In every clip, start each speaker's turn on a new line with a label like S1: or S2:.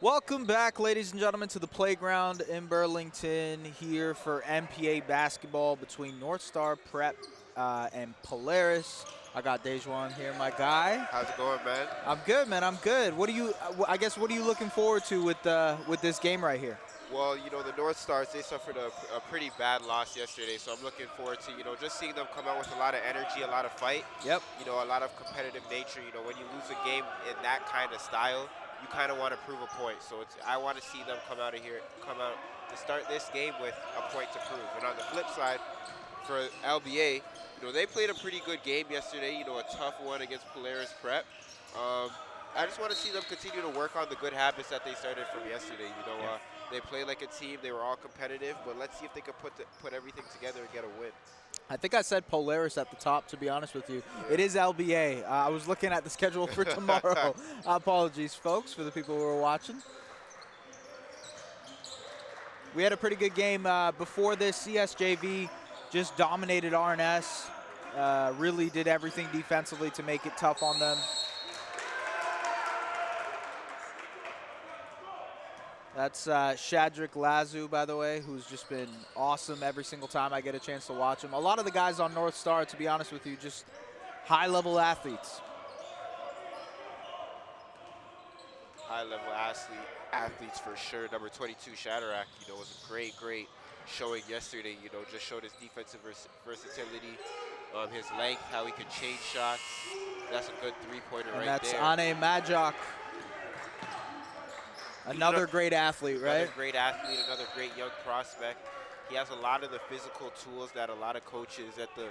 S1: Welcome back, ladies and gentlemen, to the playground in Burlington here for NPA basketball between North Star Prep and Polaris. I got Dejuan here, my guy.
S2: How's it going, man?
S1: I'm good, man. I'm good. What are you? I guess what are you looking forward to with this game right here?
S2: Well, the North Stars, they suffered a pretty bad loss yesterday, so I'm looking forward to, just seeing them come out with a lot of energy, a lot of fight,
S1: Yep.
S2: a lot of competitive nature. When you lose a game in that kind of style, you kind of want to prove a point. So I want to see them come out to start this game with a point to prove. And on the flip side, for LBA, they played a pretty good game yesterday, a tough one against Polaris Prep. I just want to see them continue to work on the good habits that they started from yesterday. They played like a team. They were all competitive, but let's see if they can put everything together and get a win.
S1: I think I said Polaris at the top, to be honest with you. It is LBA. I was looking at the schedule for tomorrow. Apologies, folks, for the people who are watching. We had a pretty good game before this. CSJV just dominated RNS, really did everything defensively to make it tough on them. That's Shadrick Lazu, by the way, who's just been awesome every single time I get a chance to watch him. A lot of the guys on North Star, to be honest with you, just high-level athletes.
S2: High-level athletes for sure. Number 22, Shadrack, was a great showing yesterday. Just showed his defensive versatility, his length, how he could change shots. That's a good three-pointer right there.
S1: And that's Ane Majok. Another great athlete, right?
S2: Another great athlete, another great young prospect. He has a lot of the physical tools that a lot of coaches at the,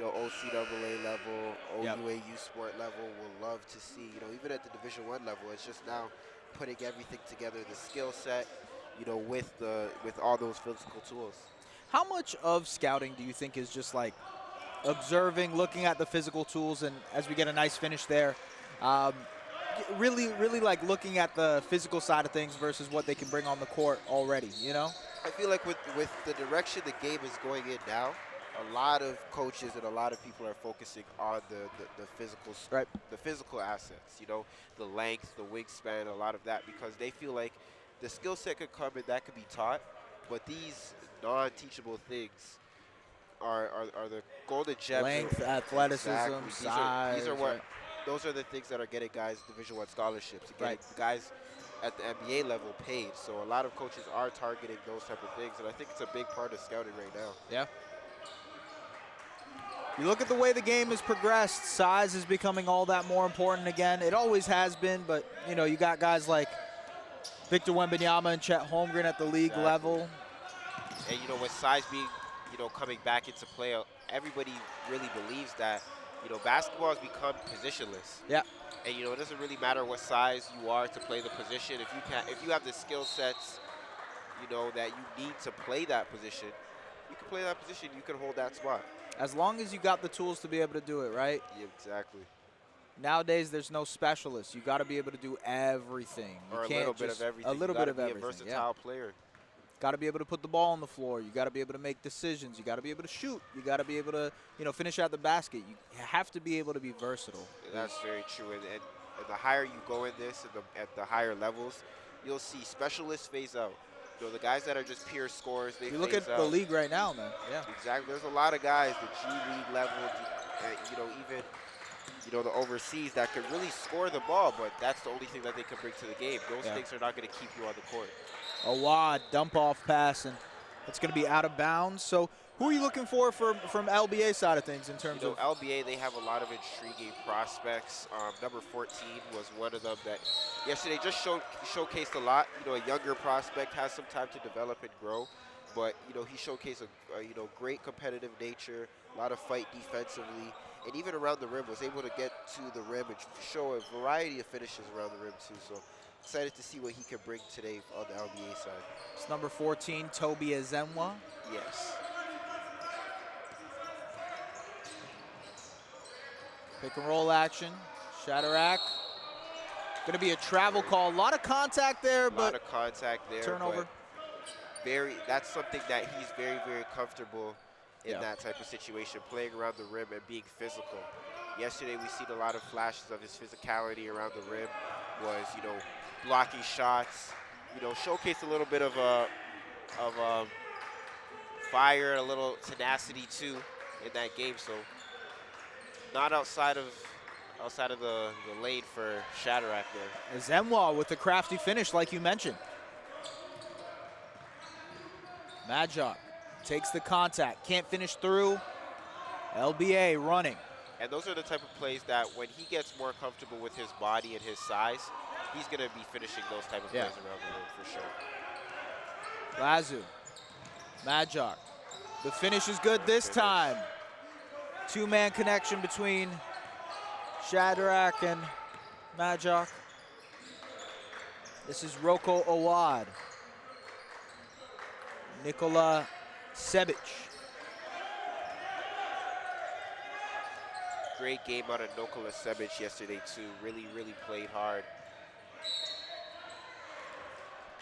S2: OCAA level, OUAU sport level will love to see. Even at the Division I level, it's just now putting everything together, the skill set, with all those physical tools.
S1: How much of scouting do you think is just like observing, looking at the physical tools, and as we get a nice finish there, really like looking at the physical side of things versus what they can bring on the court already,
S2: I feel like with the direction the game is going in now, a lot of coaches and a lot of people are focusing on the physical,
S1: right,
S2: the physical assets, the length, the wingspan, a lot of that, because they feel like the skill set could come and that could be taught, but these non-teachable things are the golden gems.
S1: Length, athleticism,
S2: exactly.
S1: size.
S2: These are what.
S1: Right.
S2: Those are the things that are getting guys Division I scholarships, getting guys at the NBA level paid. So a lot of coaches are targeting those type of things, and I think it's a big part of scouting right now.
S1: Yeah. You look at the way the game has progressed, size is becoming all that more important again. It always has been, but, you got guys like Victor Wembanyama and Chet Holmgren at the league level.
S2: And, with size being, coming back into play, everybody really believes that basketball has become positionless.
S1: Yeah.
S2: And it doesn't really matter what size you are to play the position. If you have the skill sets, that you need to play that position, you can play that position. You can hold that spot.
S1: As long as you got the tools to be able to do it, right?
S2: Yeah, exactly.
S1: Nowadays, there's no specialist. You got to be able to do everything.
S2: Or a little bit of everything.
S1: A little bit of everything.
S2: A versatile player.
S1: Got to be able to put the ball on the floor. You got to be able to make decisions. You got to be able to shoot. You got to be able to, finish out the basket. You have to be able to be versatile.
S2: That's very true. And the higher you go in this, at the higher levels, you'll see specialists phase out. The guys that are just pure scorers, they phase out.
S1: You look at the league right now, man. Yeah.
S2: Exactly. There's a lot of guys, the G League level, even the overseas that could really score the ball, but that's the only thing that they can bring to the game. Those things are not going to keep you on the court.
S1: A wad dump-off pass, and it's going to be out of bounds. So who are you looking for from LBA side of things in terms of?
S2: LBA, they have a lot of intriguing prospects. Number 14 was one of them that yesterday just showcased a lot. A younger prospect, has some time to develop and grow, but he showcased a great competitive nature, a lot of fight defensively, and even around the rim was able to get to the rim and show a variety of finishes around the rim too. So excited to see what he can bring today on the LBA side.
S1: It's number 14, Toby Ezenwa.
S2: Yes.
S1: Pick and roll action. Shadrack. Going to be a travel call. A lot of contact there, but
S2: a lot of contact there.
S1: Turnover.
S2: That's something that he's very, very comfortable in that type of situation, playing around the rim and being physical. Yesterday we seen a lot of flashes of his physicality around the rim. Was blocking shots. You know, showcase a little bit of fire, a little tenacity too in that game. So not outside of the lane for Shadrack there.
S1: Zemwa with the crafty finish, like you mentioned. Majok takes the contact, can't finish through. LBA running.
S2: And those are the type of plays that when he gets more comfortable with his body and his size, he's going to be finishing those type of plays around the rim for sure.
S1: Lazu, Majok. The finish is good this time. Two-man connection between Shadrack and Majok. This is Roko Awad. Nikola Sebic.
S2: Great game out of Nikola Sebic yesterday too. Really, really played hard.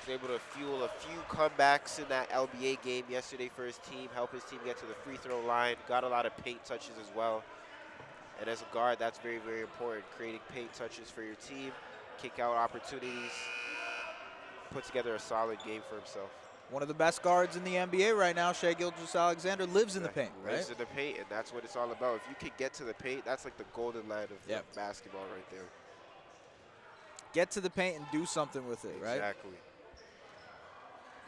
S2: Was able to fuel a few comebacks in that LBA game yesterday for his team, help his team get to the free throw line, got a lot of paint touches as well. And as a guard, that's very, very important. Creating paint touches for your team, kick out opportunities, put together a solid game for himself.
S1: One of the best guards in the NBA right now, Shai Gilgeous-Alexander, lives in the paint, right?
S2: Lives in the paint, and that's what it's all about. If you can get to the paint, that's like the golden line of basketball right there.
S1: Get to the paint and do something with it, right?
S2: Exactly.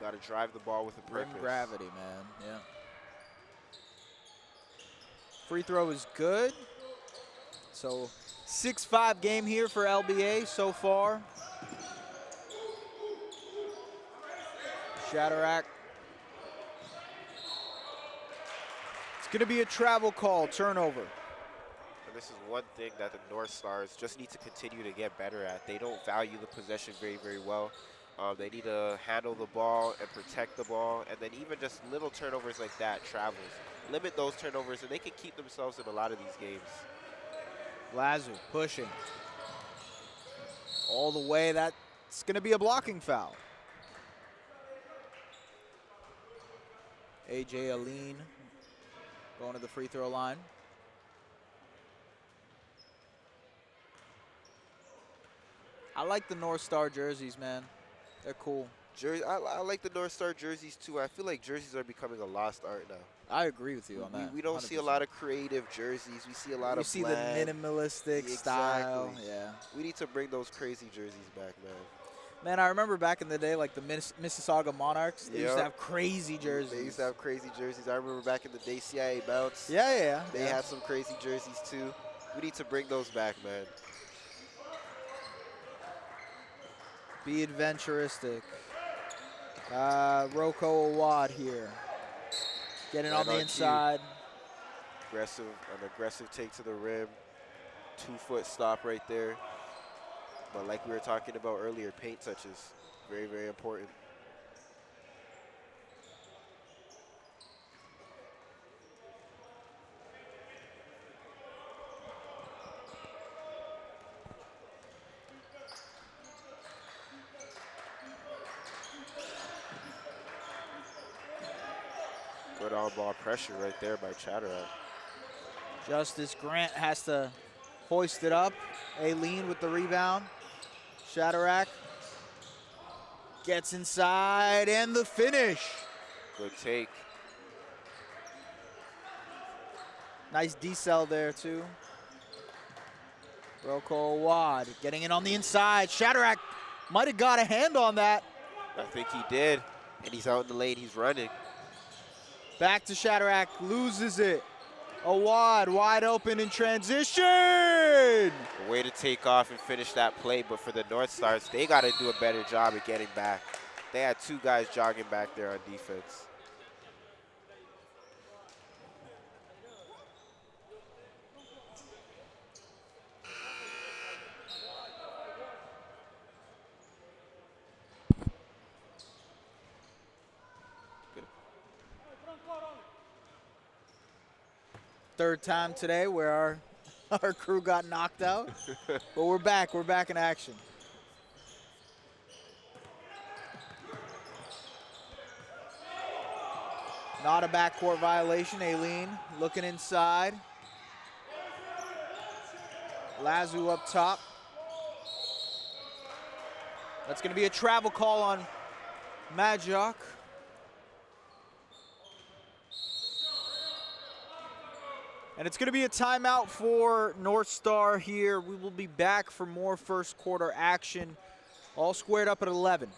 S2: Got to drive the ball with a purpose.
S1: Rim gravity, man, yeah. Free throw is good. So 6-5 game here for LBA so far. Shadrack. It's going to be a travel call, turnover.
S2: And this is one thing that the North Stars just need to continue to get better at. They don't value the possession very, very well. They need to handle the ball and protect the ball. And then even just little turnovers like that, travels. Limit those turnovers, and they can keep themselves in a lot of these games.
S1: Lazu pushing. All the way, that's going to be a blocking foul. AJ Aline going to the free throw line. I like the North Star jerseys, man. They're cool.
S2: I like the North Star jerseys too. I feel like jerseys are becoming a lost art now.
S1: I agree with you on that.
S2: We don't 100%. See a lot of creative jerseys. We see a lot of
S1: see the minimalistic style. Yeah.
S2: We need to bring those crazy jerseys back, man.
S1: Man, I remember back in the day, like the Mississauga Monarchs, they used to have crazy jerseys.
S2: They used to have crazy jerseys. I remember back in the day, CIA Bounce.
S1: Yeah.
S2: They had some crazy jerseys too. We need to bring those back, man.
S1: Be adventuristic. Roko Awad here. Getting on the inside.
S2: An aggressive take to the rim. 2-foot stop right there. But like we were talking about earlier, paint touches, very, very important. Good on-ball pressure right there by Shadrack.
S1: Justice Grant has to hoist it up. Aileen with the rebound. Shadrack gets inside and the finish.
S2: Good take.
S1: Nice decel there too. Roko Awad getting it on the inside. Shadrack might have got a hand on that.
S2: I think he did. And he's out in the lane, he's running.
S1: Back to Shadrack, loses it. Awad wide open in transition. A
S2: way to take off and finish that play, but for the North Stars, they got to do a better job at getting back. They had two guys jogging back there on defense.
S1: Third time today where our crew got knocked out, but we're back in action. Not a backcourt violation. Aileen looking inside. Lazu up top. That's going to be a travel call on Magic. And it's going to be a timeout for North Star here. We will be back for more first quarter action. All squared up at 11.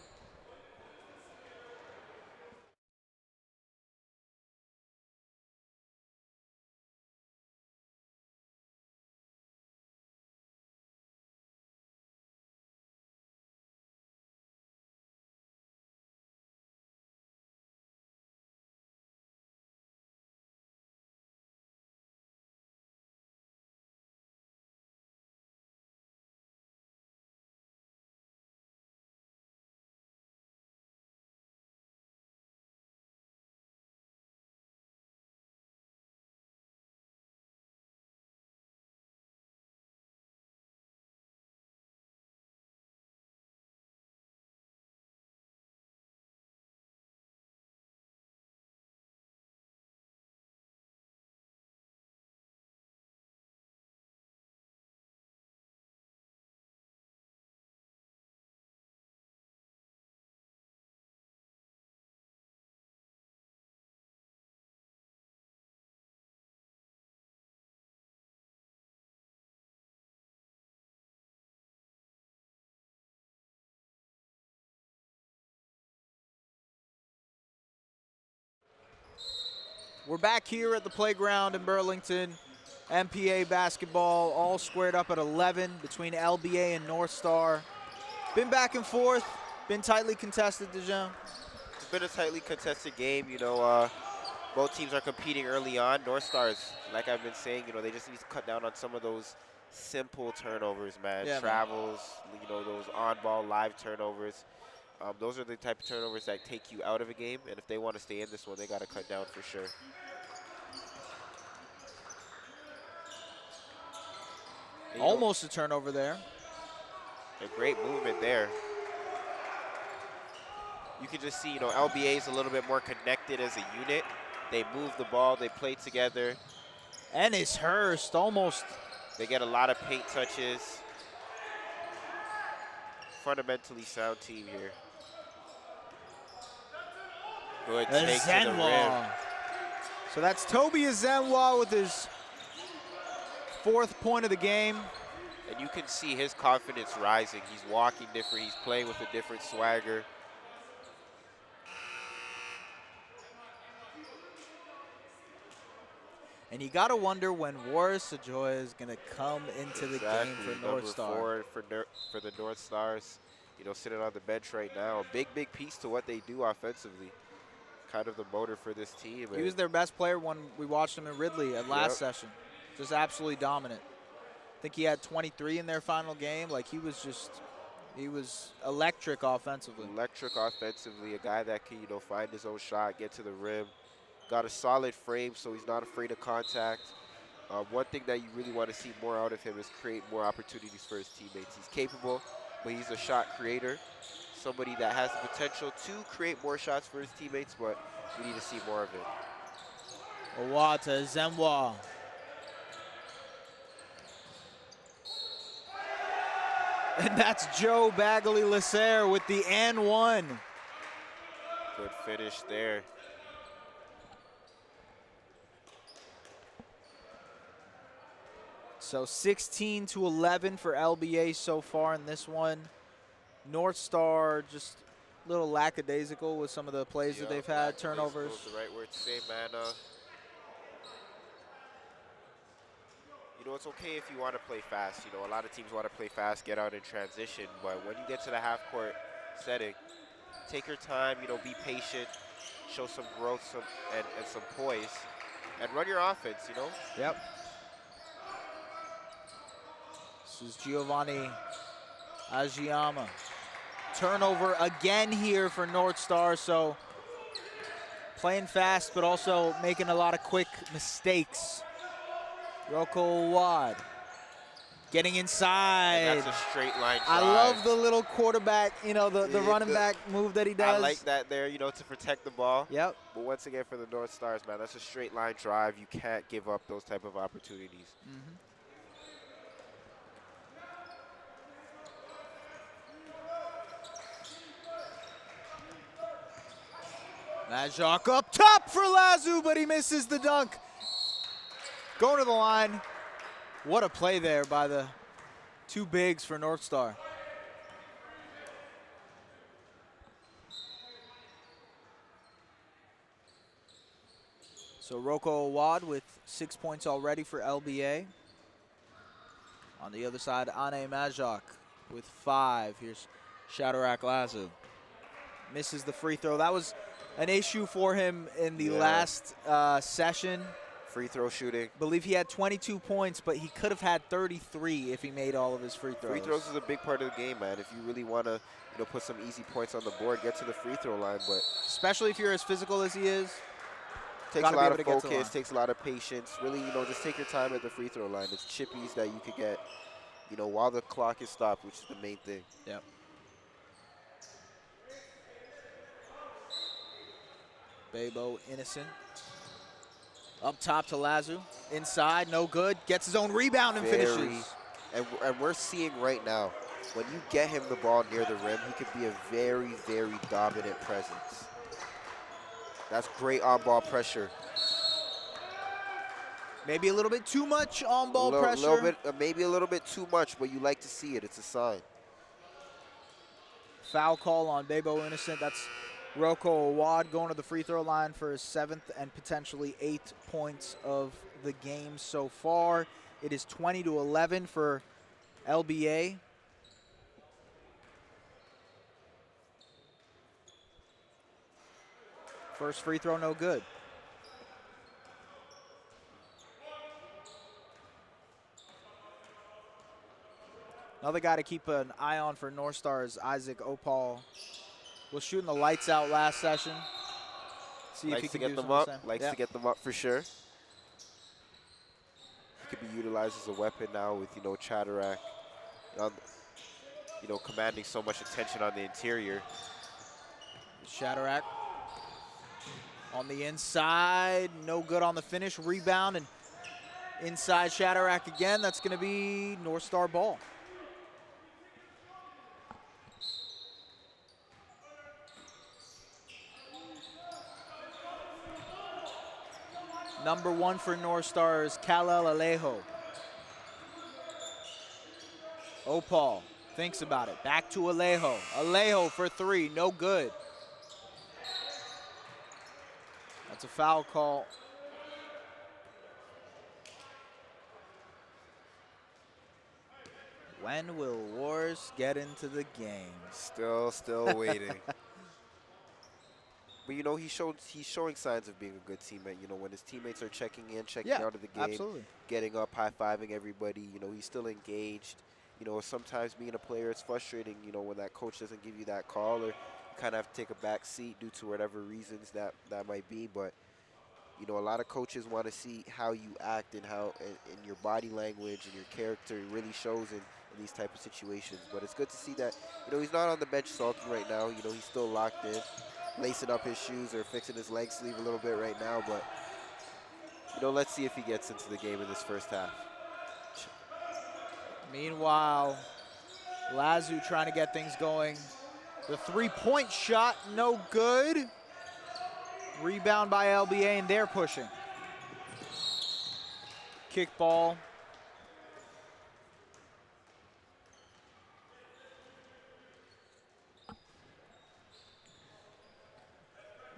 S1: We're back here at the playground in Burlington. NPA basketball all squared up at 11 between LBA and North Star. Been back and forth, been tightly contested, Dejan.
S2: It's been a tightly contested game. Both teams are competing early on. North Stars, like I've been saying, they just need to cut down on some of those simple turnovers, man.
S1: Yeah,
S2: Travels, those on-ball live turnovers. Those are the type of turnovers that take you out of a game, and if they want to stay in this one, they got to cut down for sure.
S1: Almost a turnover there.
S2: A great movement there. You can just see, LBA is a little bit more connected as a unit. They move the ball, they play together.
S1: Ennis Hurst almost.
S2: They get a lot of paint touches. Fundamentally sound team here. Good take to the rim.
S1: So that's Toby Azenwa with his 4th point of the game.
S2: And you can see his confidence rising. He's walking different. He's playing with a different swagger.
S1: And you got to wonder when Warris Ajoya is going to come into the game for North Star.
S2: For the North Stars, sitting on the bench right now. A big, big piece to what they do offensively. Kind of the motor for this team.
S1: He was their best player when we watched him in Ridley at last session. Just absolutely dominant. I think he had 23 in their final game. Like, he was electric offensively.
S2: Electric offensively, a guy that can, find his own shot, get to the rim. Got a solid frame, so he's not afraid of contact. One thing that you really want to see more out of him is create more opportunities for his teammates. He's capable, but he's a shot creator. Somebody that has the potential to create more shots for his teammates, but we need to see more of it.
S1: Owata, Zemwa. And that's Joe Bagley-Lasser with the and one.
S2: Good finish there.
S1: So 16-11 for LBA so far in this one. North Star just a little lackadaisical with some of the plays that they've had, turnovers.
S2: The right word to say, man. It's okay if you want to play fast. A lot of teams want to play fast, get out in transition. But when you get to the half-court setting, take your time, be patient, show some growth and some poise, and run your offense,
S1: Yep. This is Giovanni Agiyama. Turnover again here for North Star, so playing fast but also making a lot of quick mistakes. Rocco Wad getting inside.
S2: And that's a straight line drive.
S1: I love the little quarterback, the running back move that he does.
S2: I like that there, to protect the ball.
S1: Yep.
S2: But once again, for the North Stars, man, that's a straight line drive. You can't give up those type of opportunities.
S1: Mm-hmm. Majok up top for Lazu, but he misses the dunk. Going to the line. What a play there by the two bigs for North Star. So Rocco Awad with 6 points already for LBA. On the other side, Ane Majok with 5. Here's Shadrach Lazu. Misses the free throw. That was an issue for him in the last session.
S2: Free throw shooting.
S1: I believe he had 22 points, but he could have had 33 if he made all of his free throws.
S2: Free throws is a big part of the game, man. If you really want to, put some easy points on the board, get to the free throw line. But
S1: especially if you're as physical as he is,
S2: takes a lot of focus, takes a lot of patience. Really, just take your time at the free throw line. It's chippies that you could get, while the clock is stopped, which is the main thing.
S1: Yep. Bebo Innocent. Up top to Lazu. Inside, no good. Gets his own rebound and finishes.
S2: And we're seeing right now, when you get him the ball near the rim, he could be a very, very dominant presence. That's great on-ball pressure.
S1: Maybe a little bit too much on-ball pressure.
S2: Maybe a little bit too much, but you like to see it. It's a sign.
S1: Foul call on Bebo Innocent. That's Rocco Awad going to the free throw line for his 7th and potentially 8th points of the game so far. It is 20-11 for LBA. First free throw, no good. Another guy to keep an eye on for North Star is Isaac Opal. Was shooting the lights out last session. See if he can get them up.
S2: Likes to get them up for sure. He could be utilized as a weapon now with Shadrach, commanding so much attention on the interior.
S1: Shadrach on the inside, no good on the finish. Rebound and inside Shadrach again. That's going to be North Star ball. Number 1 for North Star is Kalel Alejo. Opal thinks about it. Back to Alejo. Alejo for 3, no good. That's a foul call. When will Wars get into the game?
S2: Still waiting. But he's showing signs of being a good teammate. When his teammates are checking in, checking out of the game,
S1: absolutely.
S2: Getting up, high-fiving everybody. He's still engaged. Sometimes being a player, it's frustrating. When that coach doesn't give you that call, or you kind of have to take a back seat due to whatever reasons that might be. But a lot of coaches want to see how you act and how and your body language and your character really shows in these type of situations. But it's good to see that he's not on the bench sulking right now. He's still locked in, lacing up his shoes or fixing his leg sleeve a little bit right now. But let's see if he gets into the game in this first half.
S1: Meanwhile, Lazu trying to get things going. The 3-point shot, no good. Rebound by LBA, and they're pushing. Kick ball.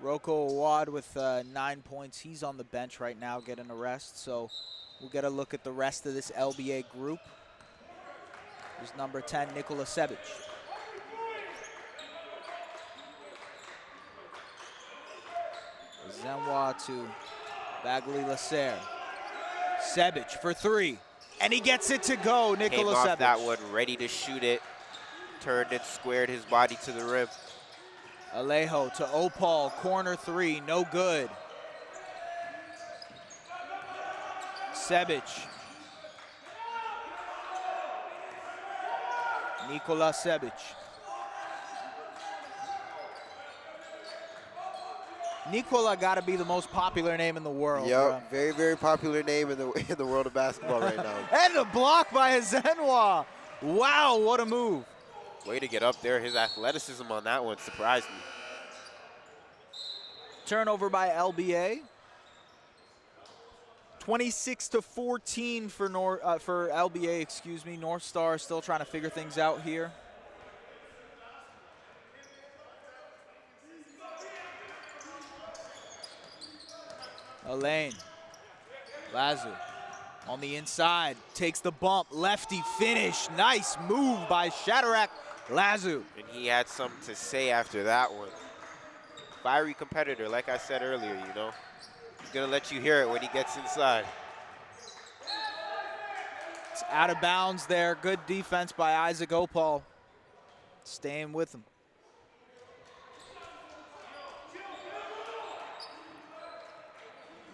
S1: Rocco Awad with 9 points. He's on the bench right now getting a rest, so we'll get a look at the rest of this LBA group. There's number 10, Nikola Sebic. Zenwa to Bagley Lasser. Sebic for 3, and he gets it to go. Nikola Sebic.
S2: Came off that one, ready to shoot it. Turned and squared his body to the rim.
S1: Alejo to Opal, corner 3, no good. Sebic. Nikola Sebic. Nikola got to be the most popular name in the world.
S2: Yep, very, very popular name in the world of basketball right now.
S1: And a block by Zenwa. Wow, what a move.
S2: Way to get up there. His athleticism on that one surprised me.
S1: turnover by LBA. 26-14 for LBA, excuse me. North Star still trying to figure things out here. Elaine. Lazu on the inside, takes the bump, lefty finish. Nice move by Shadrach Lazu.
S2: And he had something to say after that one. Fiery competitor, like I said earlier, you know. He's gonna let you hear it when he gets inside.
S1: It's out of bounds there. Good defense by Isaac Opal. Staying with him.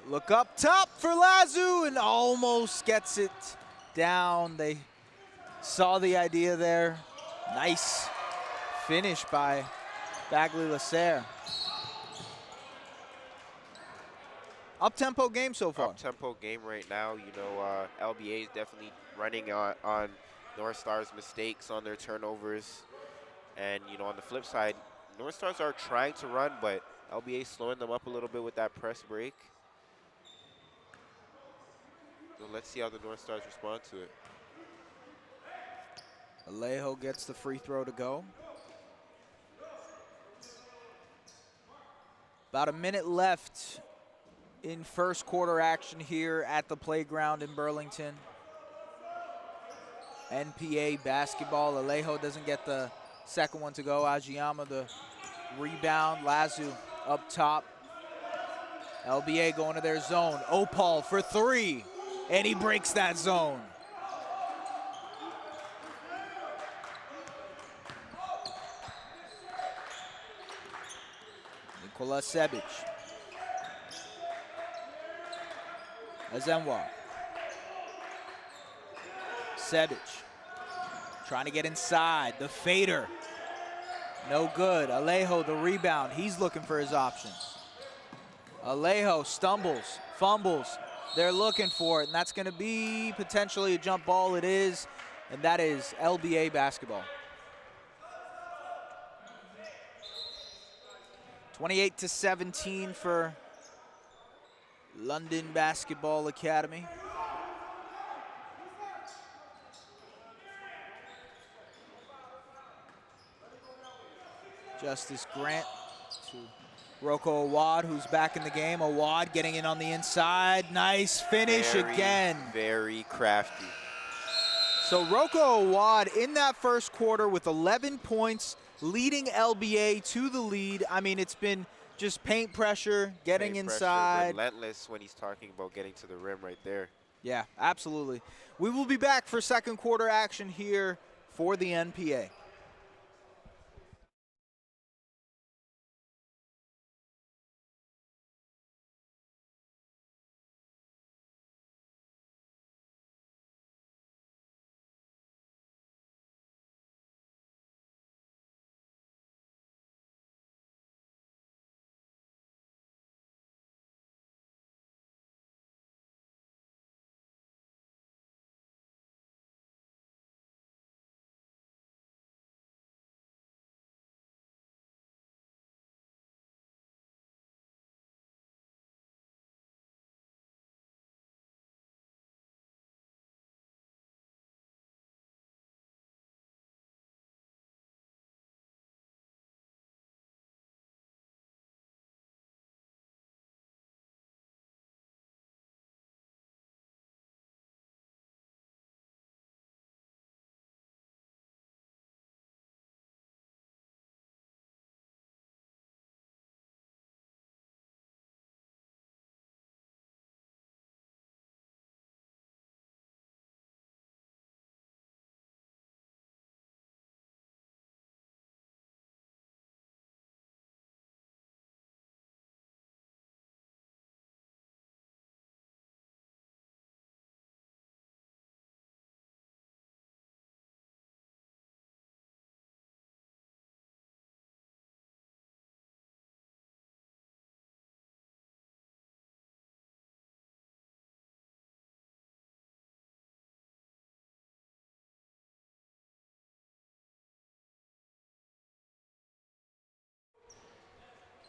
S1: Look up top for Lazu and almost gets it down. They saw the idea there. Nice finish by Bagley Lasser. Up-tempo game so far.
S2: Up-tempo game right now. You know, LBA is definitely running on North Star's mistakes on their turnovers. And, you know, on the flip side, North Stars are trying to run, but LBA is slowing them up a little bit with that press break. So let's see how the North Stars respond to it.
S1: Alejo gets the free throw to go. About a minute left in first quarter action here at the playground in Burlington. NPA basketball. Alejo doesn't get the second one to go. Ajiyama the rebound. Lazu up top. LBA going to their zone. Opal for three. And he breaks that zone. Nikola Sebic. Azenwa. Sebic. Trying to get inside. The fader. No good. Alejo the rebound. He's looking for his options. Alejo stumbles, fumbles. They're looking for it, and that's going to be potentially a jump ball. It is, and that is LBA basketball. 28-17 for London Basketball Academy. Justice Grant to Rocco Awad, who's back in the game. Awad getting in on the inside. Nice finish again.
S2: Very crafty.
S1: So Rocco Awad in that first quarter with 11 points, leading LBA to the lead. I mean, it's been just paint pressure, getting inside.
S2: Relentless when he's talking about getting to the rim right there.
S1: Yeah, absolutely. We will be back for second quarter action here for the NPA.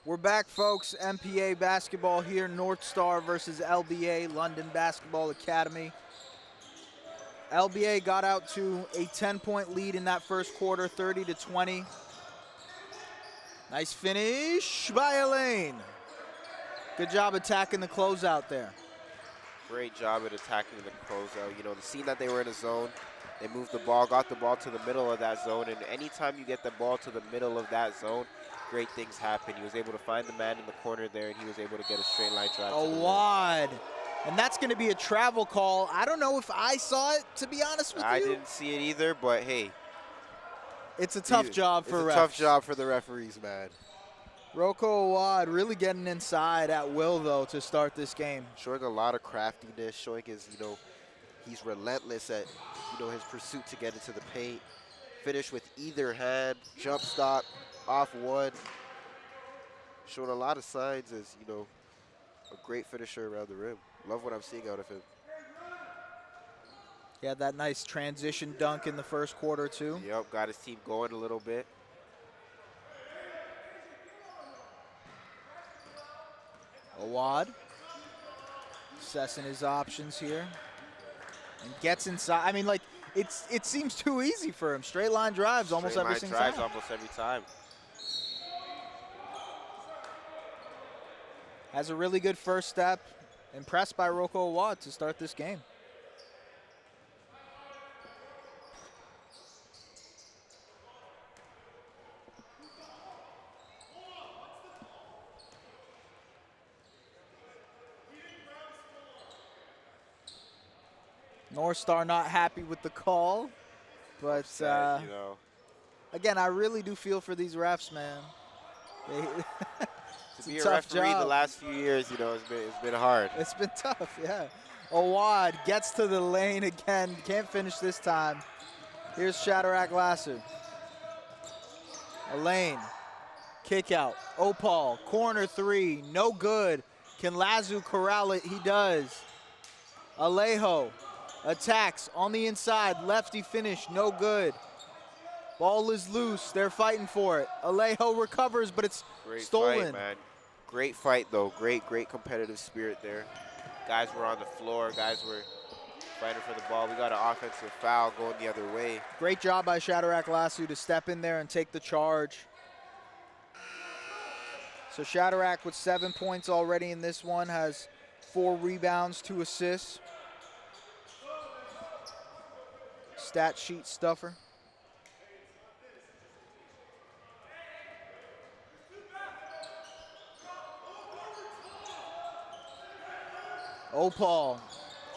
S1: We're back, folks. NPA basketball here. North Star versus LBA, London Basketball Academy. LBA got out to a 10-point lead in that first quarter, 30-20. Nice finish by Elaine. Good job attacking the closeout there.
S2: Great job at attacking the closeout. You know, the scene that they were in a zone, they moved the ball, got the ball to the middle of that zone, and anytime you get the ball to the middle of that zone, great things happen. He was able to find the man in the corner there, and he was able to get a straight line drive.
S1: A wad. And that's going to be a travel call. I don't know if I saw it, to be honest with you.
S2: I didn't see it either, but hey.
S1: It's a tough job for refs.
S2: It's a tough job for the referees, man.
S1: Rocco Awad really getting inside at will, though, to start this game.
S2: Showing a lot of craftiness, showing his, you know, he's relentless at, you know, his pursuit to get into the paint. Finish with either hand, jump stop, off one. Showing a lot of signs as, you know, a great finisher around the rim. Love what I'm seeing out of him.
S1: He had that nice transition dunk in the first quarter, too.
S2: Yep, got his team going a little bit.
S1: Awad assessing his options here and gets inside. I mean, like, it seems too easy for him. Straight line drives almost every single time.
S2: Almost every time.
S1: Has a really good first step. Impressed by Rocco Awad to start this game. North Star not happy with the call, but
S2: Upset, you know.
S1: Again, I really do feel for these refs, man.
S2: To be a referee the last few years, you know, it's been hard.
S1: It's been tough, yeah. Awad gets to the lane again. Can't finish this time. Here's Shadrach Lasser. Elaine, kick out. Opal, corner three, no good. Can Lazu corral it? He does. Alejo attacks on the inside. Lefty finish, no good. Ball is loose. They're fighting for it. Alejo recovers, but it's stolen.
S2: Great fight, man. Great fight, though. Great competitive spirit there. Guys were on the floor. Guys were fighting for the ball. We got an offensive foul going the other way.
S1: Great job by Shadrach Lasu to step in there and take the charge. So Shadrach with 7 points already in this one, has 4 rebounds, 2 assists. Stat sheet stuffer. Opal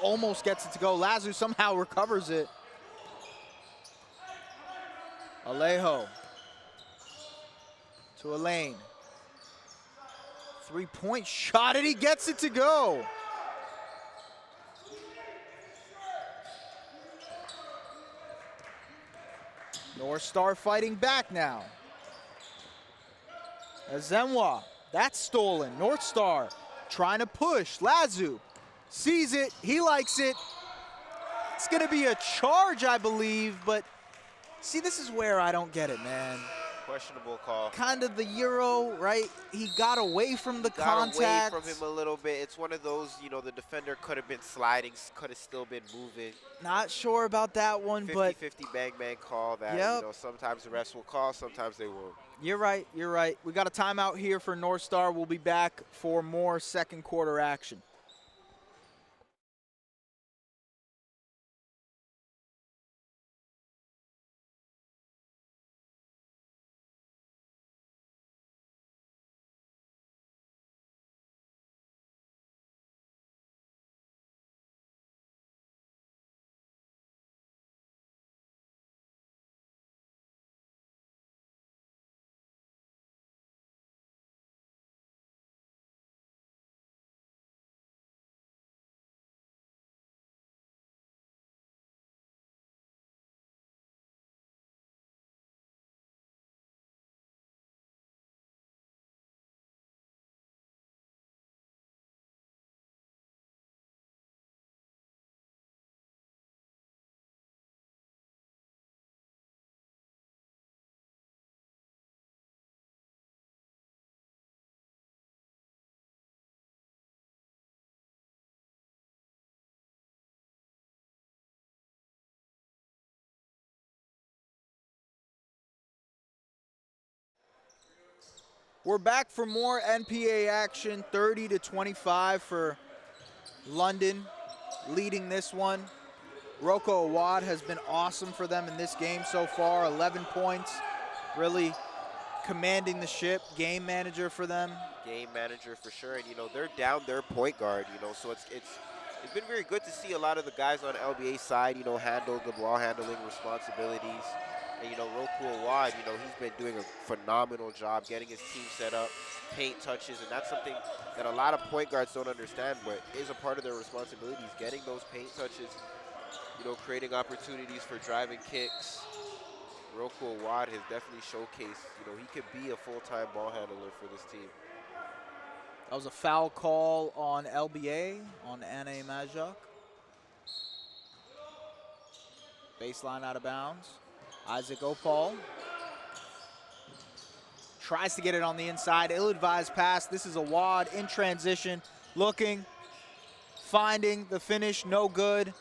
S1: almost gets it to go. Lazu somehow recovers it. Alejo to Elaine. 3-point shot, and he gets it to go. North Star fighting back now. Azenwa, that's stolen. North Star trying to push. Lazu sees it, he likes it. It's gonna be a charge, I believe, but see, this is where I don't get it, man.
S2: Questionable call.
S1: Kind of the Euro, right? He got away from the contact.
S2: Got away from him a little bit. It's one of those, you know, the defender could have been sliding, could have still been moving.
S1: Not sure about that one, but
S2: 50-50 bang call that,
S1: yep.
S2: You know, sometimes the refs will call, sometimes they won't.
S1: You're right, you're right. We got a timeout here for North Star. We'll be back for more second quarter action. We're back for more NPA action, 30-25 for London, leading this one. Rocco Awad has been awesome for them in this game so far, 11 points, really commanding the ship, game manager for them.
S2: Game manager for sure, and they're down their point guard, so it's been very good to see a lot of the guys on LBA side, handle the ball handling responsibilities. And Roku Awad, he's been doing a phenomenal job getting his team set up, paint touches, and that's something that a lot of point guards don't understand, but is a part of their responsibilities, getting those paint touches, creating opportunities for driving kicks. Roku Awad has definitely showcased, he could be a full-time ball handler for this team.
S1: That was a foul call on LBA, on Anne Majok. Baseline out of bounds. Isaac Opal tries to get it on the inside. Ill-advised pass. This is Awad in transition, looking, finding the finish, no good.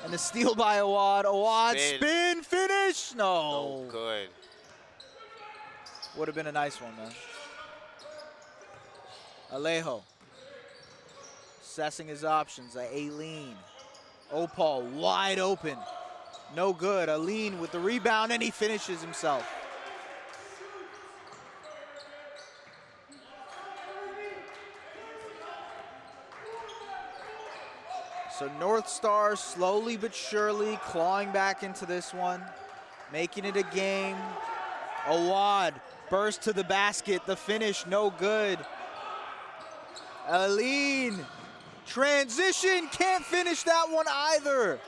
S1: And the steal by Awad. Awad, spin finish. No.
S2: No good.
S1: Would have been a nice one, man. Alejo assessing his options. Aileen. Opal wide open. No good. Aileen with the rebound, and he finishes himself. So North Star slowly but surely clawing back into this one, making it a game. Awad burst to the basket. The finish, no good. Aileen, transition, can't finish that one either.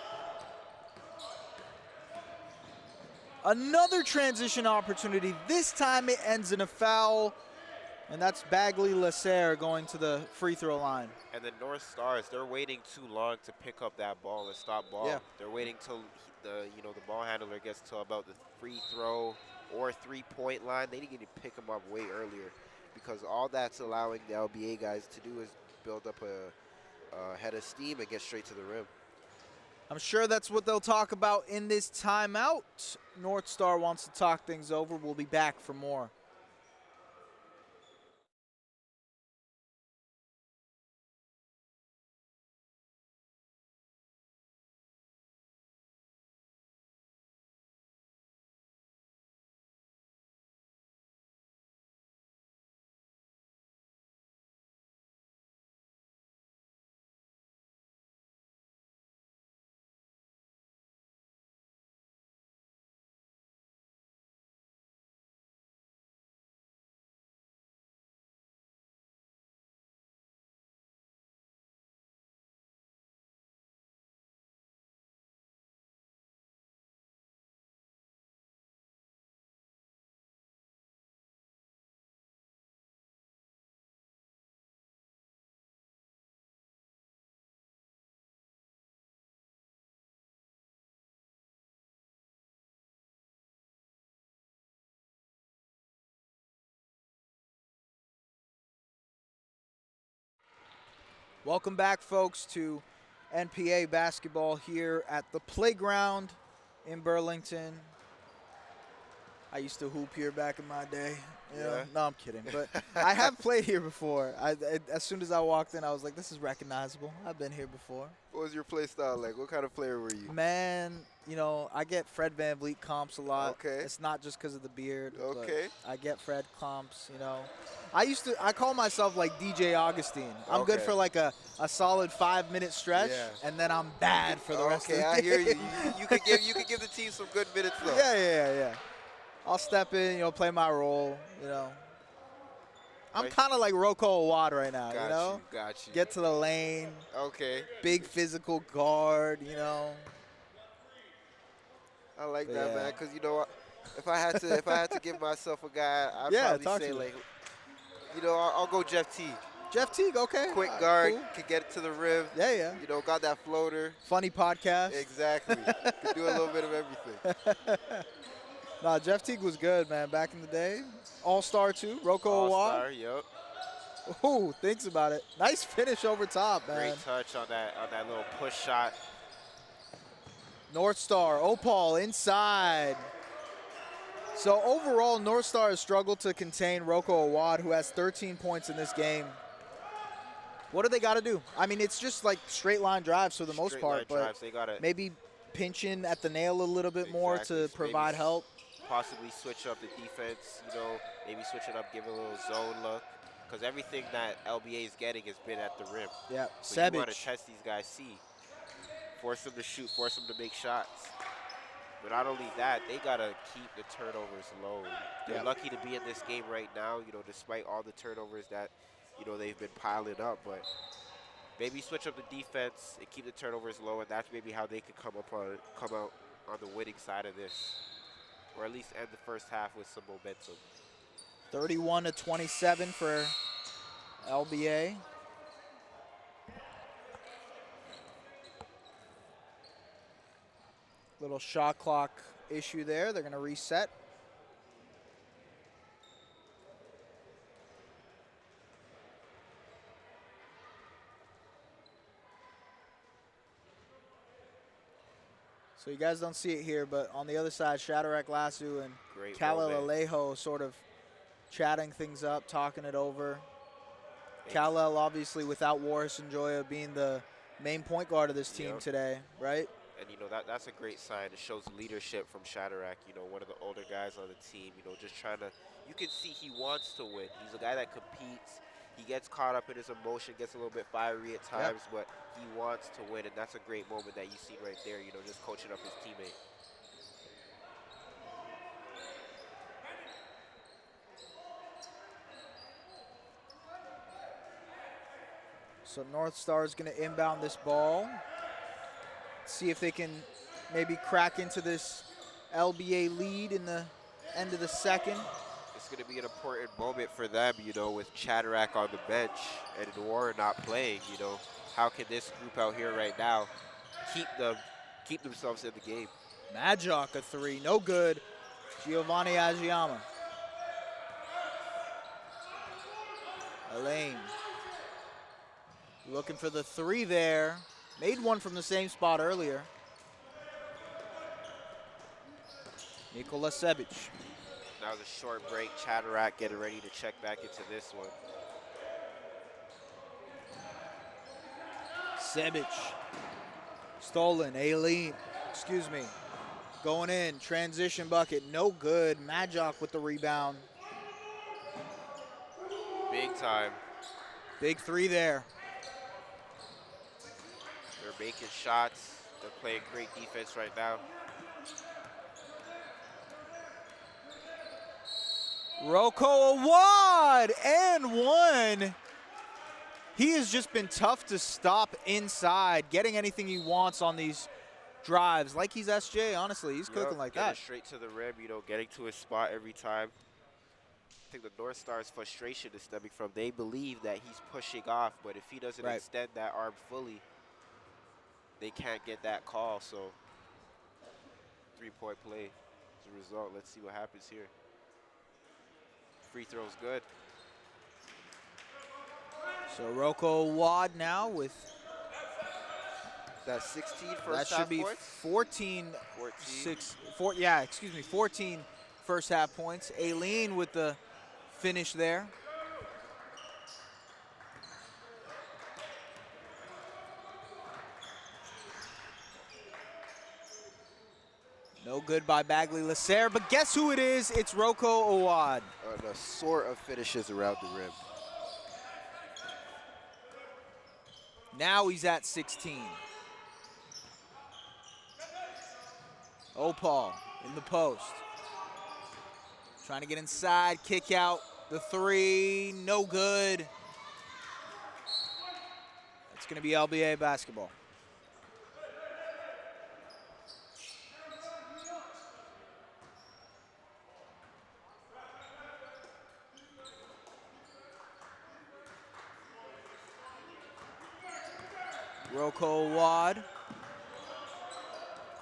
S1: Another transition opportunity. This time it ends in a foul, and that's Bagley Lasser going to the free throw line.
S2: And the North Stars, they're waiting too long to pick up that ball and stop ball.
S1: Yeah.
S2: They're waiting till the ball handler gets to about the free throw or 3-point line. They need to pick them up way earlier, because all that's allowing the LBA guys to do is build up a head of steam and get straight to the rim.
S1: I'm sure that's what they'll talk about in this timeout. North Star wants to talk things over. We'll be back for more. Welcome back, folks, to NPA basketball here at the playground in Burlington. I used to hoop here back in my day.
S2: Yeah.
S1: No, I'm kidding. But I have played here before. As soon as I walked in, I was like, this is recognizable. I've been here before.
S2: What was your play style like? What kind of player were you?
S1: Man, I get Fred VanVleet comps a lot.
S2: Okay.
S1: It's not just because of the beard.
S2: Okay.
S1: I get Fred comps, I call myself like DJ Augustine. I'm good for like a solid 5-minute stretch, and then I'm bad for the rest of the game.
S2: Okay, I hear you. You could give the team some good minutes though.
S1: Yeah. I'll step in, play my role, I'm kind of like Rocco Awad right now,
S2: Got you.
S1: Get to the lane.
S2: Okay.
S1: Big physical guard,
S2: I like that, man, because if I had to give myself a guy, I'd probably say like, I'll go Jeff Teague.
S1: Jeff Teague, okay.
S2: Quick guard,
S1: cool.
S2: could get it to the rim.
S1: Yeah.
S2: Got that floater.
S1: Funny podcast.
S2: Exactly. Could do a little bit of everything.
S1: Nah, Jeff Teague was good, man, back in the day. All-star, too. Rocco Awad.
S2: All-star, yep.
S1: Ooh, thinks about it. Nice finish over top, man.
S2: Great touch on that little push shot.
S1: North Star, Opal inside. So overall, North Star has struggled to contain Rocco Awad, who has 13 points in this game. What do they got to do? I mean, it's just like straight line drives for the most part, but
S2: they gotta
S1: maybe pinch in at the nail a little bit more to provide help.
S2: Possibly switch up the defense, you know, maybe switch it up, give it a little zone look, because everything that LBA is getting has been at the rim.
S1: Yeah,
S2: so you want to test these guys, force them to shoot, force them to make shots. But not only that, they got to keep the turnovers low. They're lucky to be in this game right now, you know, despite all the turnovers that, you know, they've been piling up. But maybe switch up the defense and keep the turnovers low, and that's maybe how they could come out on the winning side of this, or at least end the first half with some momentum.
S1: 31-27 for LBA. Little shot clock issue there. They're going to reset. So you guys don't see it here, but on the other side, Shadrach Lasso and Khalil Alejo sort of chatting things up, talking it over. Khalil obviously without Warris and Joya being the main point guard of this team today, right?
S2: And, you know, that's a great sign. It shows leadership from Shadrach, you know, one of the older guys on the team, you know, just trying to, you can see he wants to win. He's a guy that competes. He gets caught up in his emotion, gets a little bit fiery at times, but he wants to win, and that's a great moment that you see right there, you know, just coaching up his teammate.
S1: So North Star is going to inbound this ball. See if they can maybe crack into this LBA lead in the end of the second.
S2: It's going to be an important moment for them, you know, with Shadrach on the bench and Warren not playing, you know. How can this group out here right now keep themselves in the game?
S1: Majok a three, no good. Giovanni Agiyama. Elaine looking for the three there. Made one from the same spot earlier. Nikola Sebic.
S2: Now the short break, Shadrach getting ready to check back into this one.
S1: Sebic. Stolen, Aileen, excuse me. Going in, transition bucket, no good. Majok with the rebound.
S2: Big time.
S1: Big three there.
S2: They're making shots. They're playing great defense right now.
S1: Rocco Awad and one. He has just been tough to stop inside, getting anything he wants on these drives. Like he's SJ, honestly. He's cooking like that.
S2: Straight to the rim, you know, getting to his spot every time. I think the North Star's frustration is stemming from they believe that he's pushing off, but if he doesn't extend that arm fully, they can't get that call. So, three-point play as a result. Let's see what happens here. Free throw's good.
S1: So Rocco Awad now with
S2: that 16 first half
S1: points. That should be 14. 14 first half points. Aileen with the finish there. No good by Bagley Lasser, but guess who it is? It's Rocco Awad.
S2: The sort of finishes around the rim.
S1: Now he's at 16. Opal in the post. Trying to get inside, kick out, the three, no good. It's going to be LBA basketball. Rocco Awad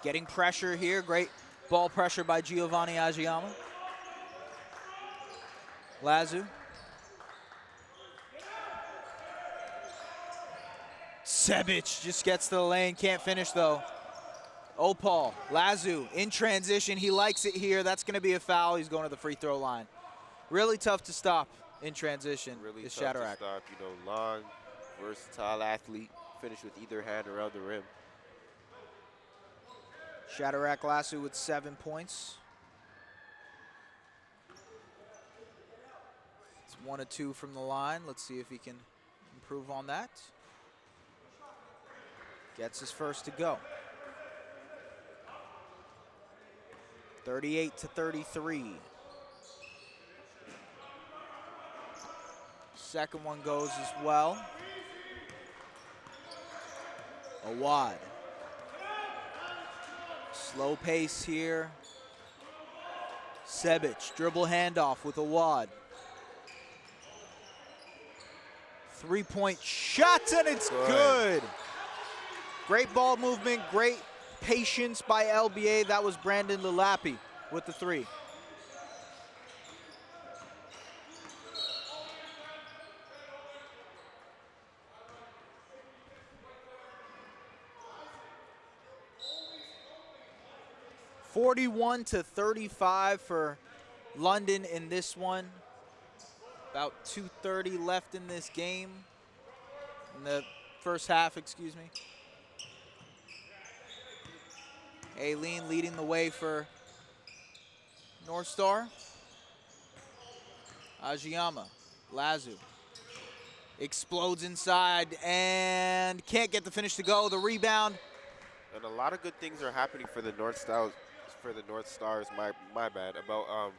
S1: getting pressure here. Great ball pressure by Giovanni Agiyama. Lazu. Sebic just gets to the lane, can't finish though. Opal, Lazu in transition. He likes it here. That's going to be a foul. He's going to the free throw line. Really tough to stop in transition.
S2: Really
S1: is
S2: tough to
S1: Shadrack.
S2: stop. You know, long, versatile athlete. Finish with either hand around the rim.
S1: Shadrack Lazu with 7 points. It's 1 of 2 from the line. Let's see if he can improve on that. Gets his first to go. 38-33. Second one goes as well. Awad. Slow pace here. Sebic, dribble handoff with Awad. Three-point shot, and it's good. Great ball movement, great patience by LBA. That was Brandon Lalapi with the three. (41-35) for London in this one. About 2:30 left in this game. In the first half, excuse me. Aileen leading the way for North Star. Ajiyama, Lazu. Explodes inside and can't get the finish to go. The rebound.
S2: And a lot of good things are happening for the North Stars. My bad. About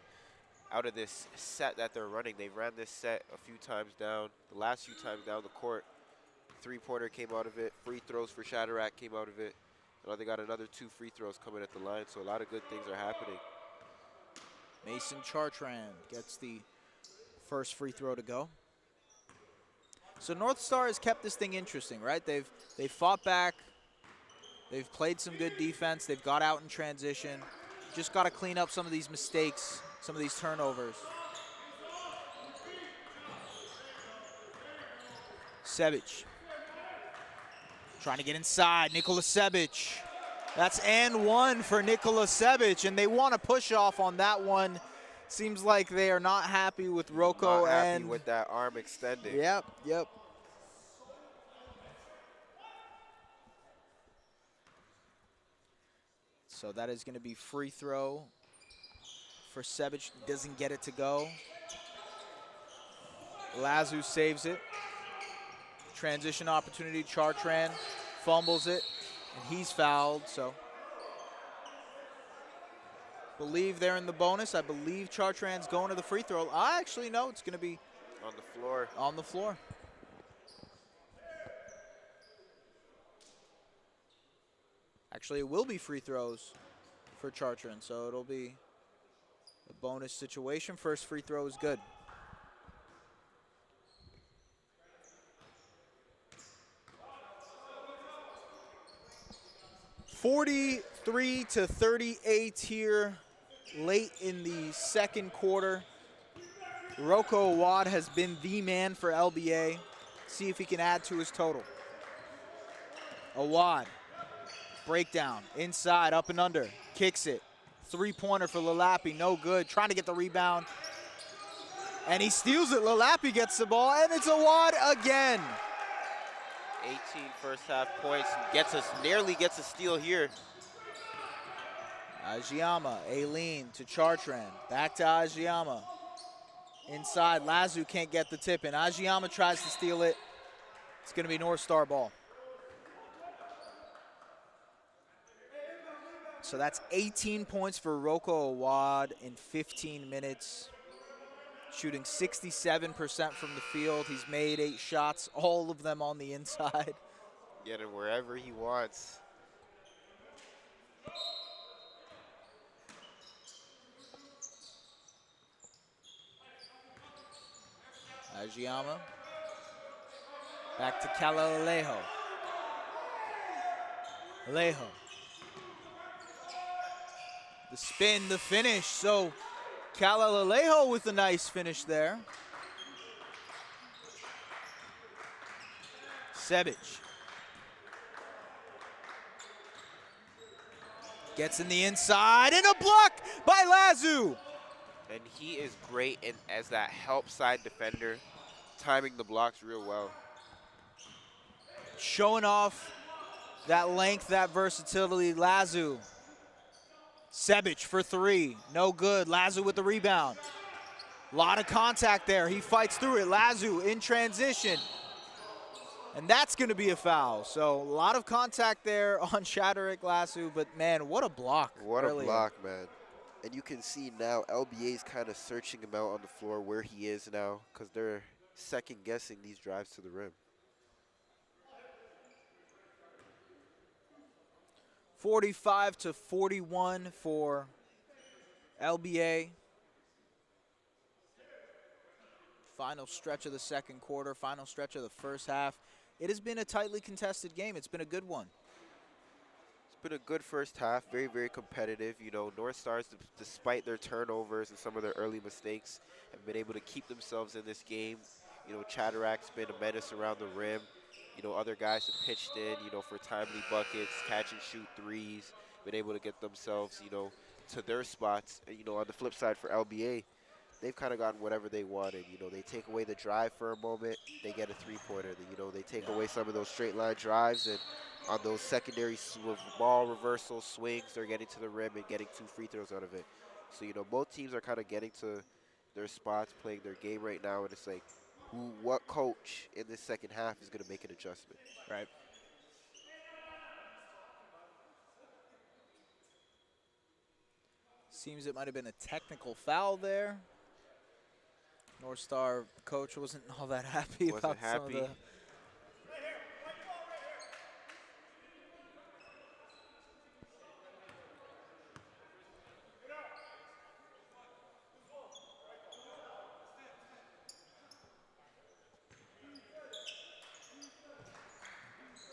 S2: out of this set that they're running, they ran this set a few times down. The last few times down the court, three-pointer came out of it. Free throws for Shadrack came out of it. Now they got another 2 free throws coming at the line, so a lot of good things are happening.
S1: Mason Chartrand gets the first free throw to go. So North Star has kept this thing interesting, right? They've fought back. They've played some good defense. They've got out in transition. Just got to clean up some of these mistakes, some of these turnovers. Sebic. Trying to get inside, Nikola Sebic. That's and one for Nikola Sebic, and they want to push off on that one. Seems like they are not happy with Rocco.
S2: Not happy with that arm extending.
S1: Yep. So that is going to be free throw for Sebic. Doesn't get it to go. Lazu saves it. Transition opportunity. Chartrand fumbles it, and he's fouled. So believe they're in the bonus. I believe Chartrand's going to the free throw. I actually know it's going to be
S2: on the floor.
S1: On the floor. Actually, it will be free throws for Chartrand, so it'll be a bonus situation. First free throw is good. (43-38) here late in the second quarter. Rocco Awad has been the man for LBA. See if he can add to his total. Awad. Breakdown, inside, up and under, kicks it. Three-pointer for Lalapi, no good. Trying to get the rebound. And he steals it. Lalapi gets the ball, and it's Awad again.
S2: 18 first half points, nearly gets a steal here.
S1: Ajiyama, Aileen to Chartrand. Back to Ajiyama. Inside, Lazu can't get the tip in. Ajiyama tries to steal it. It's going to be North Star ball. So that's 18 points for Rocco Awad in 15 minutes. Shooting 67% from the field. He's made 8 shots, all of them on the inside.
S2: Get him wherever he wants.
S1: Ajiyama. Back to Alejo. Alejo. The spin, the finish. So Alejo with a nice finish there. Sebic. Gets in the inside, and a block by Lazu.
S2: And he is great as that help side defender, timing the blocks real well.
S1: Showing off that length, that versatility. Lazu. Sebic for three. No good. Lazu with the rebound. A lot of contact there. He fights through it. Lazu in transition. And that's going to be a foul. So a lot of contact there on Shadrach Lazu. But, man, what a block.
S3: What
S1: earlier.
S3: a block, man. And you can see now LBA is kind of searching him out on the floor where he is now because they're second-guessing these drives to the rim.
S1: 45-41 for LBA. Final stretch of the second quarter, final stretch of the first half. It has been a tightly contested game. It's been a good one.
S3: It's been a good first half, very, very competitive. You know, North Stars, despite their turnovers and some of their early mistakes, have been able to keep themselves in this game. You know, Shadrach's been a menace around the rim. You know, other guys have pitched in, you know, for timely buckets, catch and shoot threes, been able to get themselves, you know, to their spots. And, you know, on the flip side for LBA, they've kind of gotten whatever they wanted. You know, they take away the drive for a moment, they get a three-pointer. You know, they take away some of those straight-line drives, and on those secondary ball reversal swings, they're getting to the rim and getting 2 free throws out of it. So, you know, both teams are kind of getting to their spots, playing their game right now, and it's like, what coach in this second half is going to make an adjustment?
S1: Right. Seems it might have been a technical foul there. North Star coach wasn't all that happy about some of the...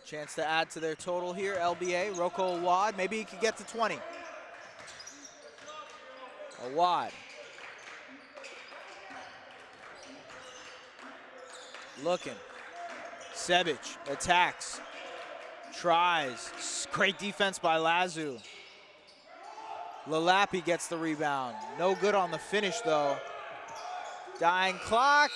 S1: Chance to add to their total here, LBA. Rocco Awad, maybe he could get to 20. Awad. Looking. Sebic attacks. Tries. Great defense by Lazu. Lalapi gets the rebound. No good on the finish, though. Dying clock.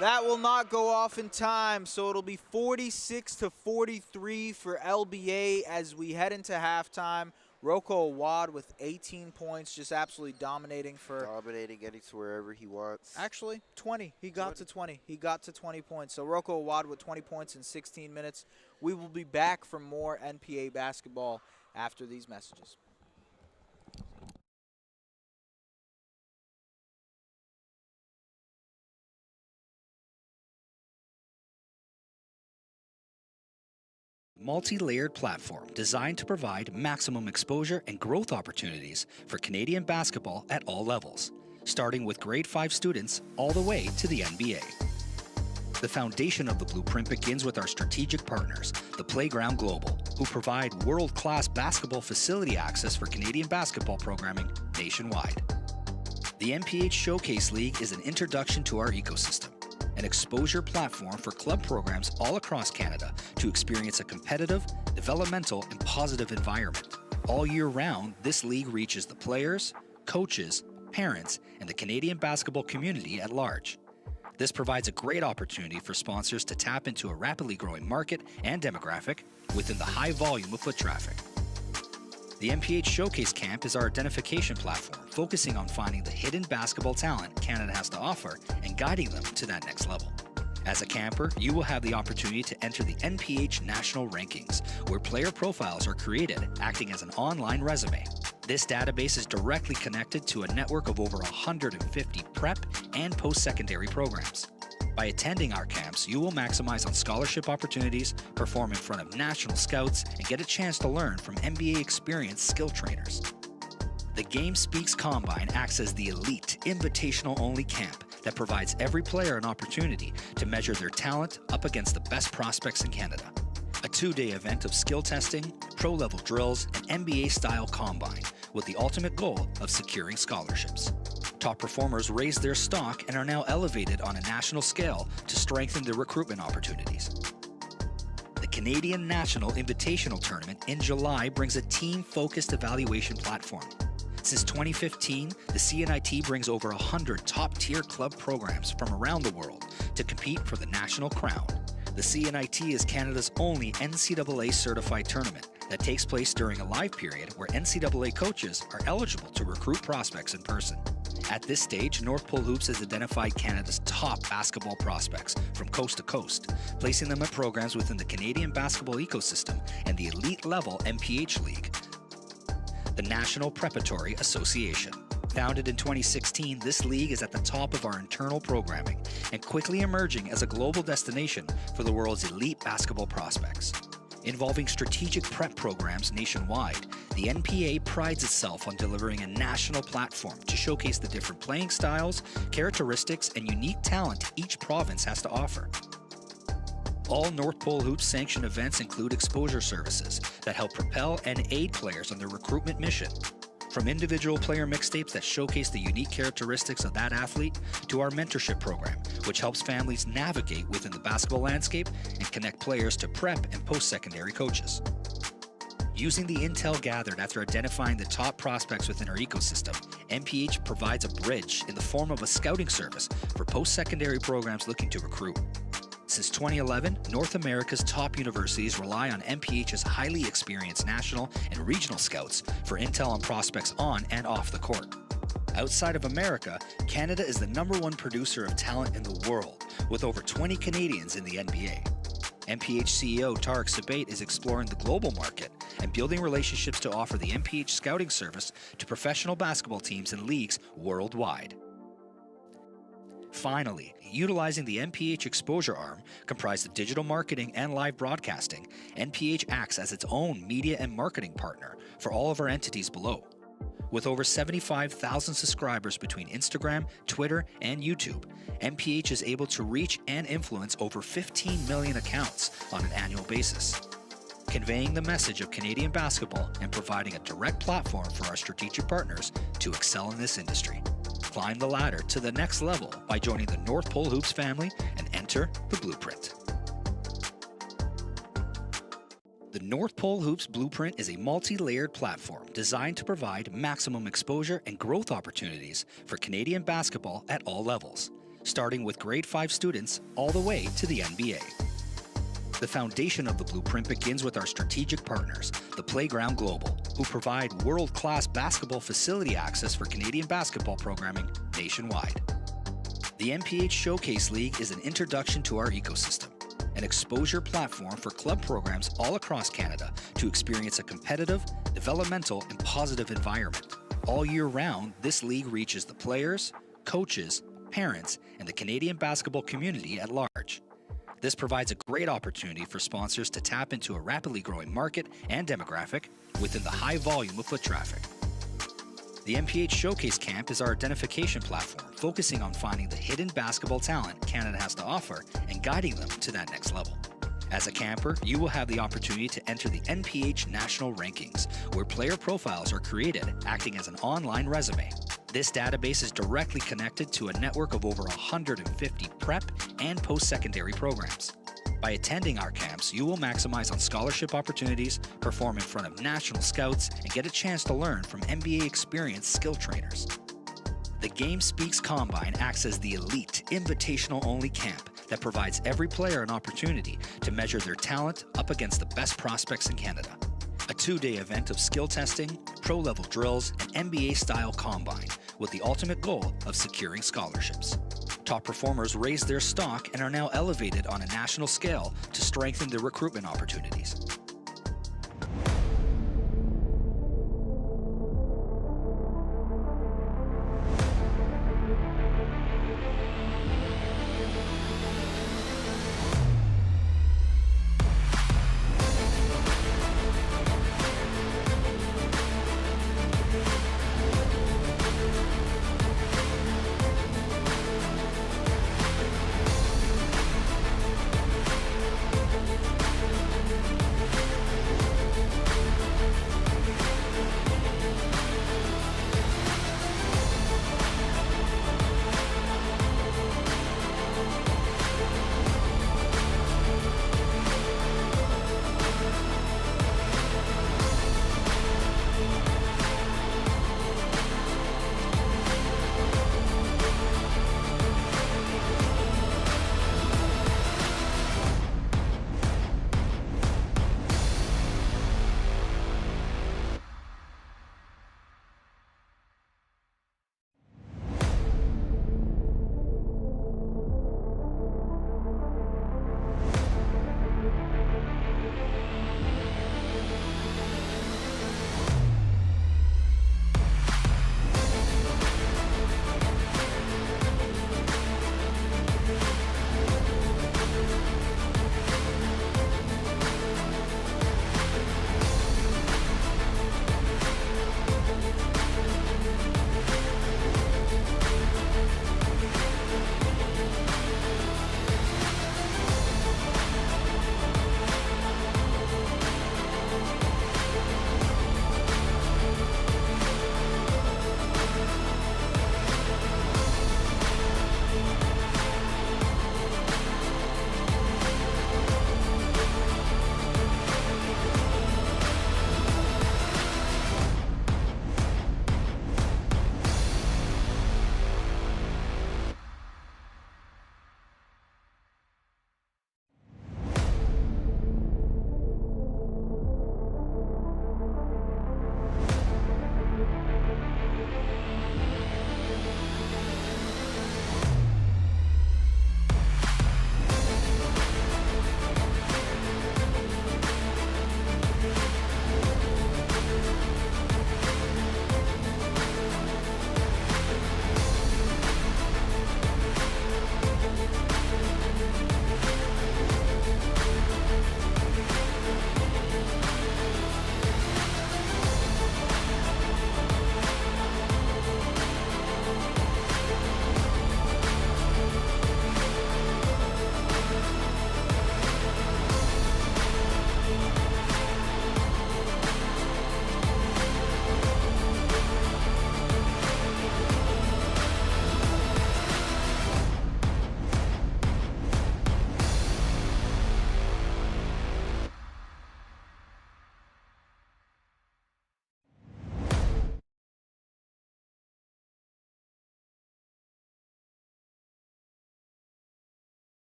S1: That will not go off in time, so it'll be 46-43 for LBA as we head into halftime. Rocco Awad with 18 points, just absolutely dominating for...
S3: Dominating, getting to wherever he wants.
S1: Actually, 20. He got to 20. He got to 20 points. So Rocco Awad with 20 points in 16 minutes. We will be back for more NPA basketball after these messages.
S4: Multi-layered platform designed to provide maximum exposure and growth opportunities for Canadian basketball at all levels, starting with grade 5 students all the way to the NBA. The foundation of the blueprint begins with our strategic partners, the Playground Global, who provide world-class basketball facility access for Canadian basketball programming nationwide. The NPH Showcase League is an introduction to our ecosystem, an exposure platform for club programs all across Canada to experience a competitive, developmental, and positive environment. All year round, this league reaches the players, coaches, parents, and the Canadian basketball community at large. This provides a great opportunity for sponsors to tap into a rapidly growing market and demographic within the high volume of foot traffic. The NPH Showcase Camp is our identification platform, focusing on finding the hidden basketball talent Canada has to offer and guiding them to that next level. As a camper, you will have the opportunity to enter the NPH National Rankings, where player profiles are created, acting as an online resume. This database is directly connected to a network of over 150 prep and post-secondary programs. By attending our camps, you will maximize on scholarship opportunities, perform in front of national scouts, and get a chance to learn from NBA experienced skill trainers. The Game Speaks Combine acts as the elite, invitational-only camp that provides every player an opportunity to measure their talent up against the best prospects in Canada. A 2-day event of skill testing, pro-level drills, and NBA-style combine, with the ultimate goal of securing scholarships. Top performers raised their stock and are now elevated on a national scale to strengthen their recruitment opportunities. The Canadian National Invitational Tournament in July brings a team-focused evaluation platform. Since 2015, the CNIT brings over 100 top-tier club programs from around the world to compete for the national crown. The CNIT is Canada's only NCAA-certified tournament that takes place during a live period where NCAA coaches are eligible to recruit prospects in person. At this stage, North Pole Hoops has identified Canada's top basketball prospects from coast to coast, placing them at programs within the Canadian basketball ecosystem and the elite-level NPH League, the National Preparatory Association. Founded in 2016, this league is at the top of our internal programming and quickly emerging as a global destination for the world's elite basketball prospects. Involving strategic prep programs nationwide, the NPA prides itself on delivering a national platform to showcase the different playing styles, characteristics, and unique talent each province has to offer. All North Pole Hoops sanctioned events include exposure services that help propel and aid players on their recruitment mission. From individual player mixtapes that showcase the unique characteristics of that athlete to our mentorship program, which helps families navigate within the basketball landscape and connect players to prep and post-secondary coaches. Using the intel gathered after identifying the top prospects within our ecosystem, NPH provides a bridge in the form of a scouting service for post-secondary programs looking to recruit. Since 2011, North America's top universities rely on NPH's highly experienced national and regional scouts for intel on prospects on and off the court. Outside of America, Canada is the #1 producer of talent in the world, with over 20 Canadians in the NBA. NPH CEO Tarek Sabate is exploring the global market and building relationships to offer the NPH scouting service to professional basketball teams and leagues worldwide. Finally, utilizing the NPH exposure arm, comprised of digital marketing and live broadcasting, NPH acts as its own media and marketing partner for all of our entities below. With over 75,000 subscribers between Instagram, Twitter, and YouTube, NPH is able to reach and influence over 15 million accounts on an annual basis, conveying the message of Canadian basketball and providing a direct platform for our strategic partners to excel in this industry. Climb the ladder to the next level by joining the North Pole Hoops family and enter the blueprint. The North Pole Hoops Blueprint is a multi-layered platform designed to provide maximum exposure and growth opportunities for Canadian basketball at all levels, starting with grade 5 students all the way to the NBA. The foundation of the blueprint begins with our strategic partners, the Playground Global, who provide world-class basketball facility access for Canadian basketball programming nationwide. The NPH Showcase League is an introduction to our ecosystem, an exposure platform for club programs all across Canada to experience a competitive, developmental, and positive environment. All year round, this league reaches the players, coaches, parents, and the Canadian basketball community at large. This provides a great opportunity for sponsors to tap into a rapidly growing market and demographic within the high volume of foot traffic. The NPH Showcase Camp is our identification platform, focusing on finding the hidden basketball talent Canada has to offer and guiding them to that next level. As a camper, you will have the opportunity to enter the NPH National Rankings, where player profiles are created, acting as an online resume. This database is directly connected to a network of over 150 prep and post-secondary programs. By attending our camps, you will maximize on scholarship opportunities, perform in front of national scouts, and get a chance to learn from NBA experienced skill trainers. The Game Speaks Combine acts as the elite, invitational-only camp that provides every player an opportunity to measure their talent up against the best prospects in Canada. A 2-day event of skill testing, pro-level drills, and NBA-style combine, with the ultimate goal of securing scholarships. Top performers raised their stock and are now elevated on a national scale to strengthen their recruitment opportunities.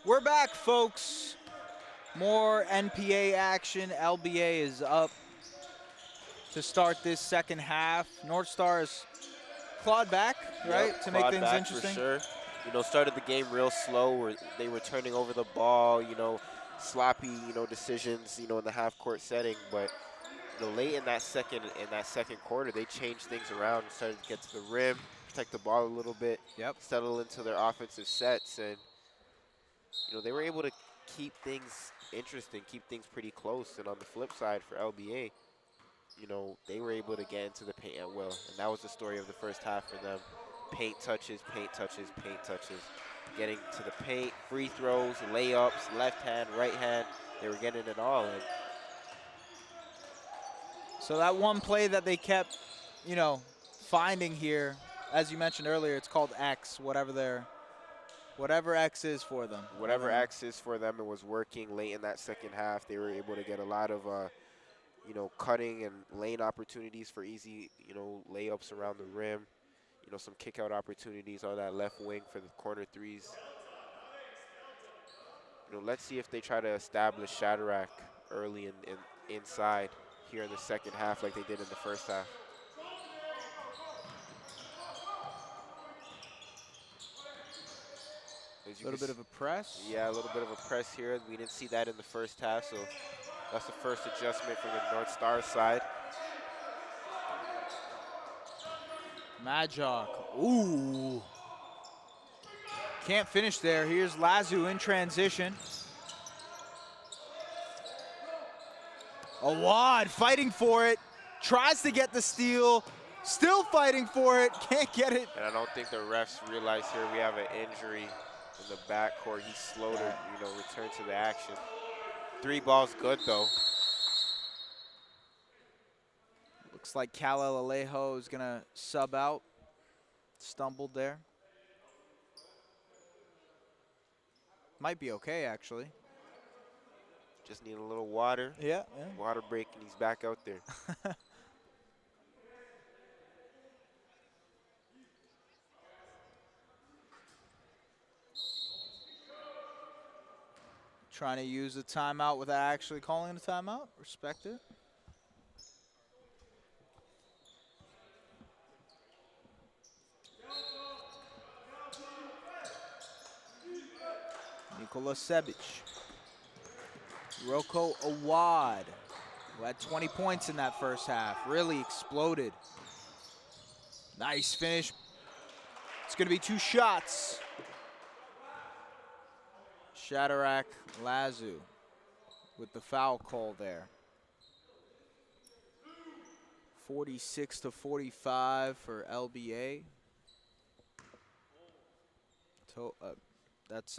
S1: We're back, folks. More NPA action. LBA is up to start this second half. North Stars clawed back, right,
S3: Yep,
S1: to make
S3: clawed
S1: things
S3: back
S1: interesting.
S3: for sure. You know, started the game real slow where they were turning over the ball, you know, sloppy, you know, decisions, you know, in the half-court setting. But, you know, late in that second quarter, they changed things around and started to get to the rim, protect the ball a little bit,
S1: Yep.
S3: settle into their offensive sets. And, you know, they were able to keep things interesting, keep things pretty close. And on the flip side for LBA, you know, they were able to get into the paint at will. And that was the story of the first half for them. Paint touches, paint touches, paint touches. Getting to the paint, free throws, layups, left hand, right hand. They were getting it all in.
S1: So that one play that they kept, you know, finding here, as you mentioned earlier, it's called X, whatever X is for them.
S3: Whatever X is for them, it was working late in that second half. They were able to get a lot of, you know, cutting and lane opportunities for easy, you know, layups around the rim. You know, some kick out opportunities on that left wing for the corner threes. You know, let's see if they try to establish Shadrack early in inside here in the second half like they did in the first half.
S1: A little bit of a press.
S3: Yeah, a little bit of a press here. We didn't see that in the first half, so that's the first adjustment from the North Stars side.
S1: Majok. Ooh. Can't finish there. Here's Lazu in transition. Awad fighting for it. Tries to get the steal. Still fighting for it. Can't get it.
S3: And I don't think the refs realize here we have an injury in the backcourt. He slowed her, you know, return to the action. 3 balls good, though.
S1: Looks like Kal-El Alejo is going to sub out. Stumbled there. Might be okay, actually.
S3: Just need a little water.
S1: Yeah.
S3: Water break, and he's back out there.
S1: Trying to use a timeout without actually calling a timeout. Respect it. Nikola Sebic. Roko Awad, who had 20 points in that first half. Really exploded. Nice finish. It's going to be 2 shots. Shadrack Lazu with the foul call there. 46-45 for LBA. That's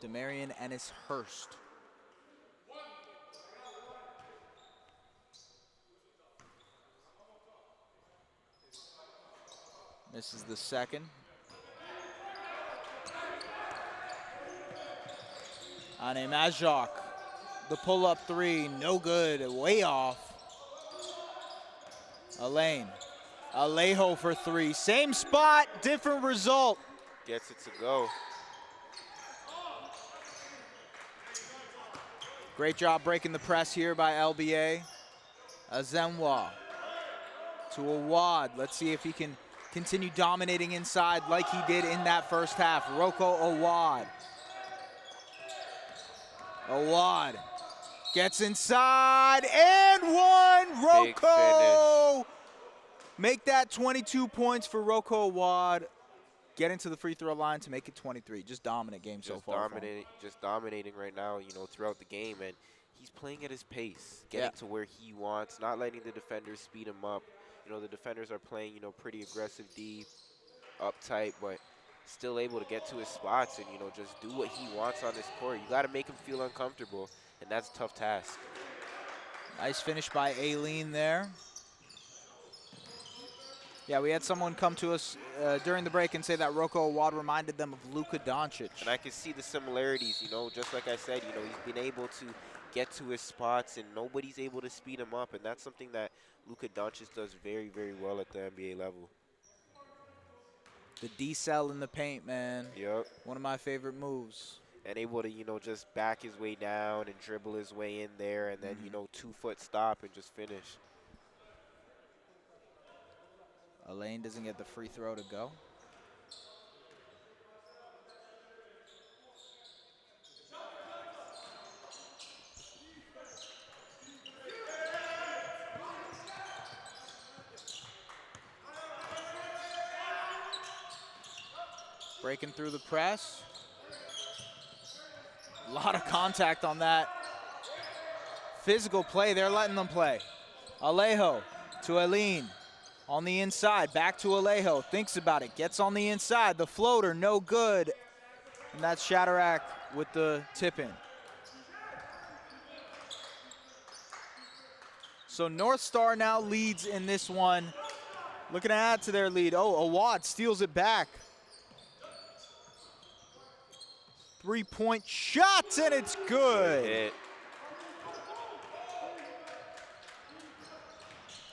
S1: Demarion Ennis-Hurst. This is the second. Ane Majok, the pull-up 3, no good, way off. Alejo for 3, same spot, different result.
S3: Gets it to go.
S1: Great job breaking the press here by LBA. Azenwa to Awad. Let's see if he can continue dominating inside like he did in that first half. Roko Awad. Awad gets inside and one. Roko! Make that 22 points for Roko Awad. Getting to the free throw line to make it 23. Just dominant game so far.
S3: Just dominating right now, you know, throughout the game. And he's playing at his pace, getting to where he wants, not letting the defenders speed him up. You know, the defenders are playing, you know, pretty aggressive deep, uptight, but still able to get to his spots and, you know, just do what he wants on this court. You got to make him feel uncomfortable, and that's a tough task.
S1: Nice finish by Aileen there. Yeah, we had someone come to us during the break and say that Roko Awad reminded them of Luka Doncic.
S3: And I can see the similarities, you know, just like I said, you know, he's been able to get to his spots and nobody's able to speed him up. And that's something that Luka Doncic does very, very well at the NBA level.
S1: The D-cell in the paint, man.
S3: Yep.
S1: One of my favorite moves.
S3: and able to, just back his way down and dribble his way in there, and then, 2-foot stop and just finish.
S1: Elaine doesn't get the free throw to go. Breaking through the press. A lot of contact on that. Physical play, they're letting them play. Alejo to Eileen. On the inside, back to Alejo. Thinks about it, gets on the inside. The floater, no good. And that's Shadrack with the tip in. So North Star now leads in this one. Looking to add to their lead. Oh, Awad steals it back. Three-point shot, and it's good.
S3: Hit.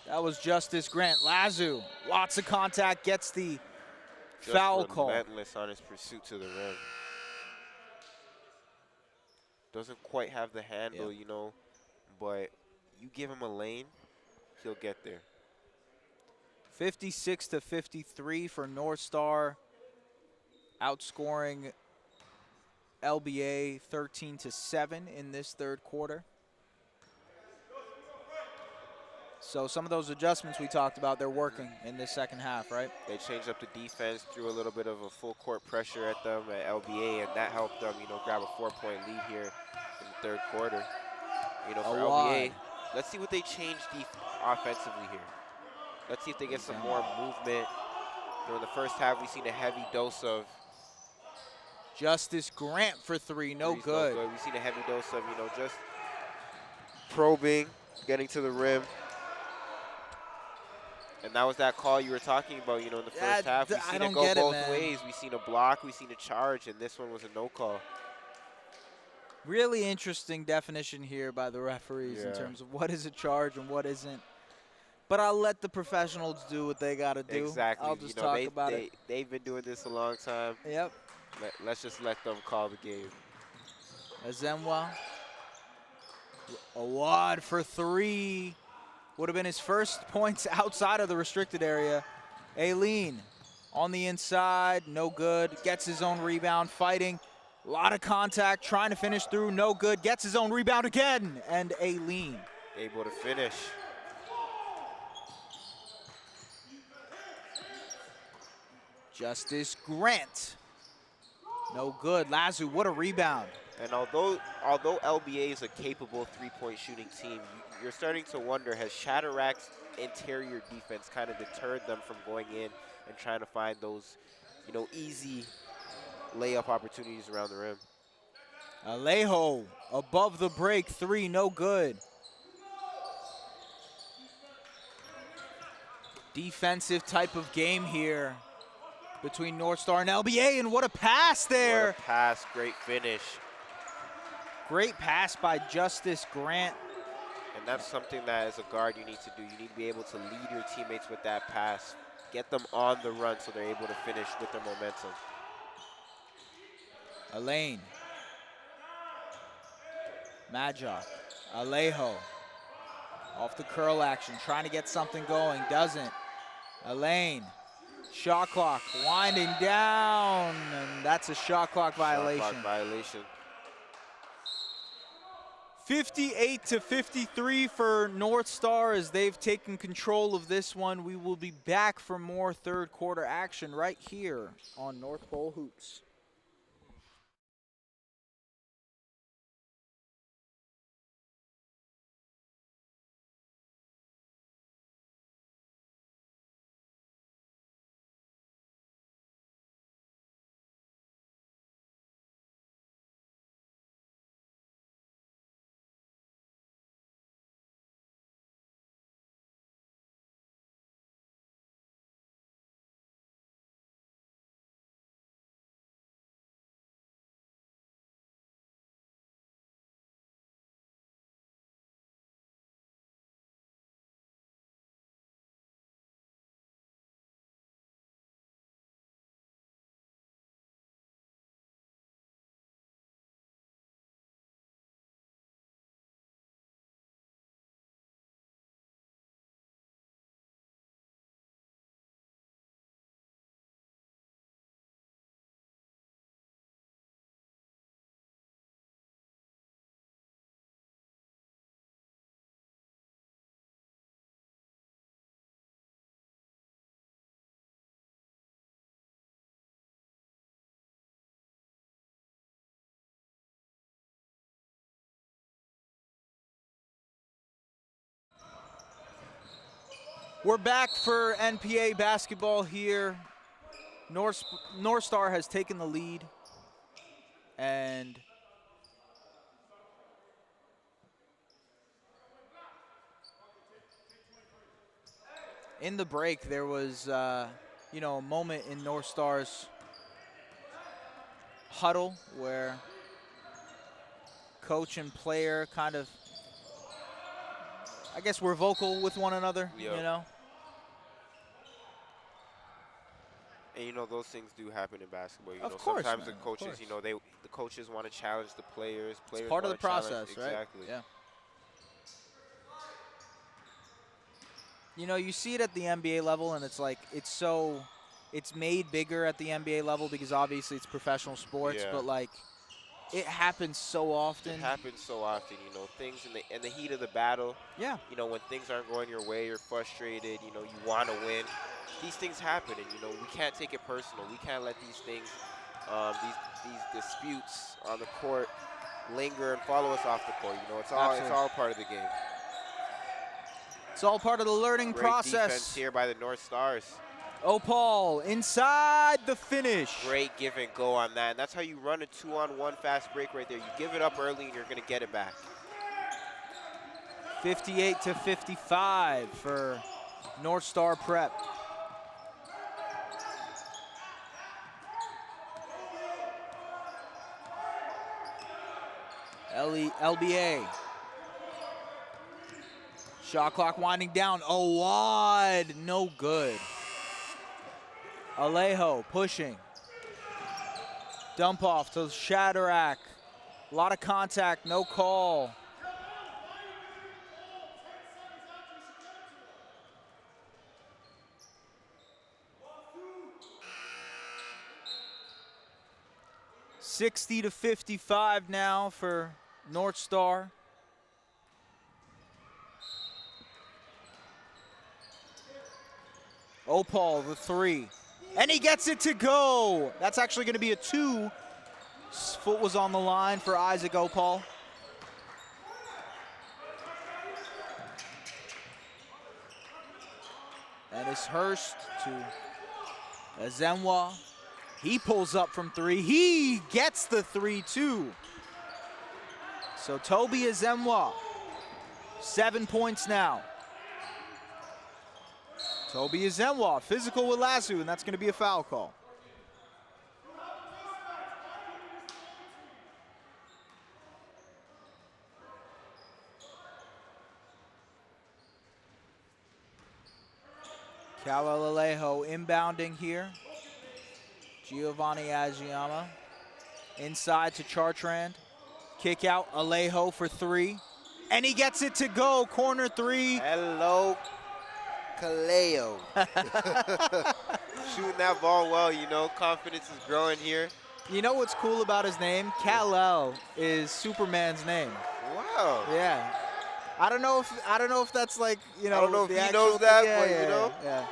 S1: That was Justice Grant. Lazu, lots of contact, gets the foul call.
S3: Relentless on his pursuit to the rim. Doesn't quite have the handle, but you give him a lane, he'll get there.
S1: 56-53 for North Star, outscoring LBA 13-7 in this third quarter. So some of those adjustments we talked about, they're working in this second half, right?
S3: They changed up the defense, threw a little bit of a full court pressure at them at LBA, and that helped them, grab a 4-point lead here in the third quarter. For LBA, let's see what they change offensively here. Let's see if they get some more movement. In the first half, we've seen a heavy dose of
S1: Justice Grant for three, no good.
S3: We've seen a heavy dose of, just probing, getting to the rim. And that was that call you were talking about, in the first half. We've seen it go both ways. We've seen a block, we've seen a charge, and this one was a no call.
S1: Really interesting definition here by the referees in terms of what is a charge and what isn't. But I'll let the professionals do what they got to do.
S3: Exactly.
S1: I'll just talk about it.
S3: They've been doing this a long time.
S1: Yep.
S3: Let's just let them call the game.
S1: Azemwa. Awad for three. Would have been his first points outside of the restricted area. Aileen on the inside, no good. Gets his own rebound, fighting. A lot of contact, trying to finish through, no good. Gets his own rebound again, and Aileen
S3: able to finish.
S1: Justice Grant. No good. Lazu, what a rebound.
S3: And although LBA is a capable three-point shooting team, you're starting to wonder, has Shadrack's interior defense kind of deterred them from going in and trying to find those, easy layup opportunities around the rim?
S1: Alejo above the break, three, no good. Defensive type of game here between North Star and LBA, and what a pass there.
S3: What a pass, great finish.
S1: Great pass by Justice Grant.
S3: And that's something that as a guard you need to do. You need to be able to lead your teammates with that pass. Get them on the run so they're able to finish with their momentum.
S1: Elaine. Majok. Alejo. Off the curl action, trying to get something going, doesn't. Elaine. Shot clock winding down, and that's a shot clock violation.
S3: Shot clock violation.
S1: 58-53 for North Star as they've taken control of this one. We will be back for more third quarter action right here on North Pole Hoops. We're back for NPA basketball here. North Star has taken the lead, and in the break there was, you know, a moment in North Star's huddle where coach and player kind of, I guess, were vocal with one another.
S3: Yep.
S1: You know.
S3: And you know those things do happen in basketball. You
S1: Of
S3: know,
S1: course,
S3: sometimes
S1: man,
S3: the
S1: of
S3: coaches,
S1: course.
S3: you know, the coaches want to challenge the players. Players
S1: It's part of the
S3: wanna challenge-
S1: process, right?
S3: Exactly.
S1: Yeah. You know, you see it at the NBA level, and it's like it's made bigger at the NBA level because obviously it's professional sports,
S3: Yeah.
S1: but like it happens so often.
S3: It happens so often, you know, things in the heat of the battle.
S1: Yeah.
S3: You know, when things aren't going your way, you're frustrated. You know, you want to win. These things happen, and you know we can't take it personal. We can't let these things, these disputes on the court, linger and follow us off the court. You know, it's all part of the game.
S1: It's all part of the learning
S3: Great
S1: process.
S3: defense here by the North Stars.
S1: Opal inside the finish.
S3: Great give and go on that. And that's how you run a 2-on-1 fast break right there. You give it up early, and you're going to get it back.
S1: 58-55 for North Star Prep. LBA. Shot clock winding down. Oh, wide. No good. Alejo pushing. Dump off to Shadrack. A lot of contact, no call. $60-55 now for North Star. Opal, the three. And he gets it to go. That's actually going to be a 2. His foot was on the line for Isaac Opal. And it's Hurst to Azenwa. He pulls up from 3. He gets the 3 too. So Toby Azenwa, 7 points now. Toby Azenwa, physical with Lazu, and that's going to be a foul call. Kala Alejo inbounding here. Giovanni Agiyama inside to Chartrand. Kick out, Alejo for 3. And he gets it to go, corner 3.
S3: Hello, Kaleo. Shooting that ball well, you know, confidence is growing here.
S1: You know what's cool about his name? Kal-El is Superman's name.
S3: Wow.
S1: Yeah. I don't know if that's like, you know,
S3: I don't know if
S1: the
S3: he
S1: actual
S3: knows that,
S1: thing.
S3: but
S1: Yeah,
S3: you know.
S1: Yeah.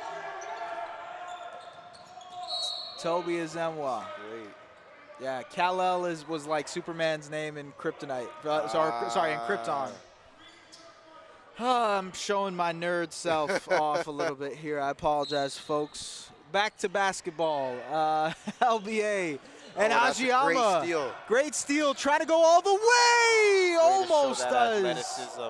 S1: Toby Azenwa.
S3: Great.
S1: Yeah, Kal-El was like Superman's name in Kryptonite. Sorry, in Krypton. I'm showing my nerd self off a little bit here. I apologize, folks. Back to basketball. LBA and
S3: that's a
S1: Agiyama.
S3: great steal.
S1: Great steal, trying to go all the way.
S3: Way to
S1: Almost
S3: show that
S1: does.
S3: athleticism.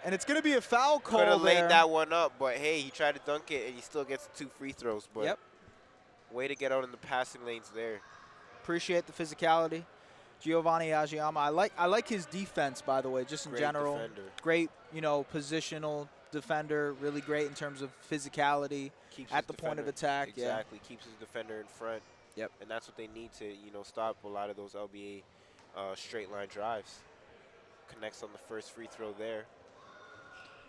S1: And it's going to be a foul call
S3: Could have
S1: there.
S3: laid that one up, but hey, he tried to dunk it, and he still gets 2 free throws. But
S1: Yep.
S3: way to get out in the passing lanes there.
S1: Appreciate the physicality. Giovanni Agiyama. I like his defense, by the way, just in
S3: Great
S1: general.
S3: defender.
S1: Great, you know, positional defender. Really great in terms of physicality
S3: Keeps
S1: at
S3: his
S1: the point of
S3: defender-
S1: attack.
S3: Exactly, keeps his defender in front.
S1: Yep.
S3: And that's what they need to, you know, stop a lot of those LBA straight line drives. Connects on the first free throw there.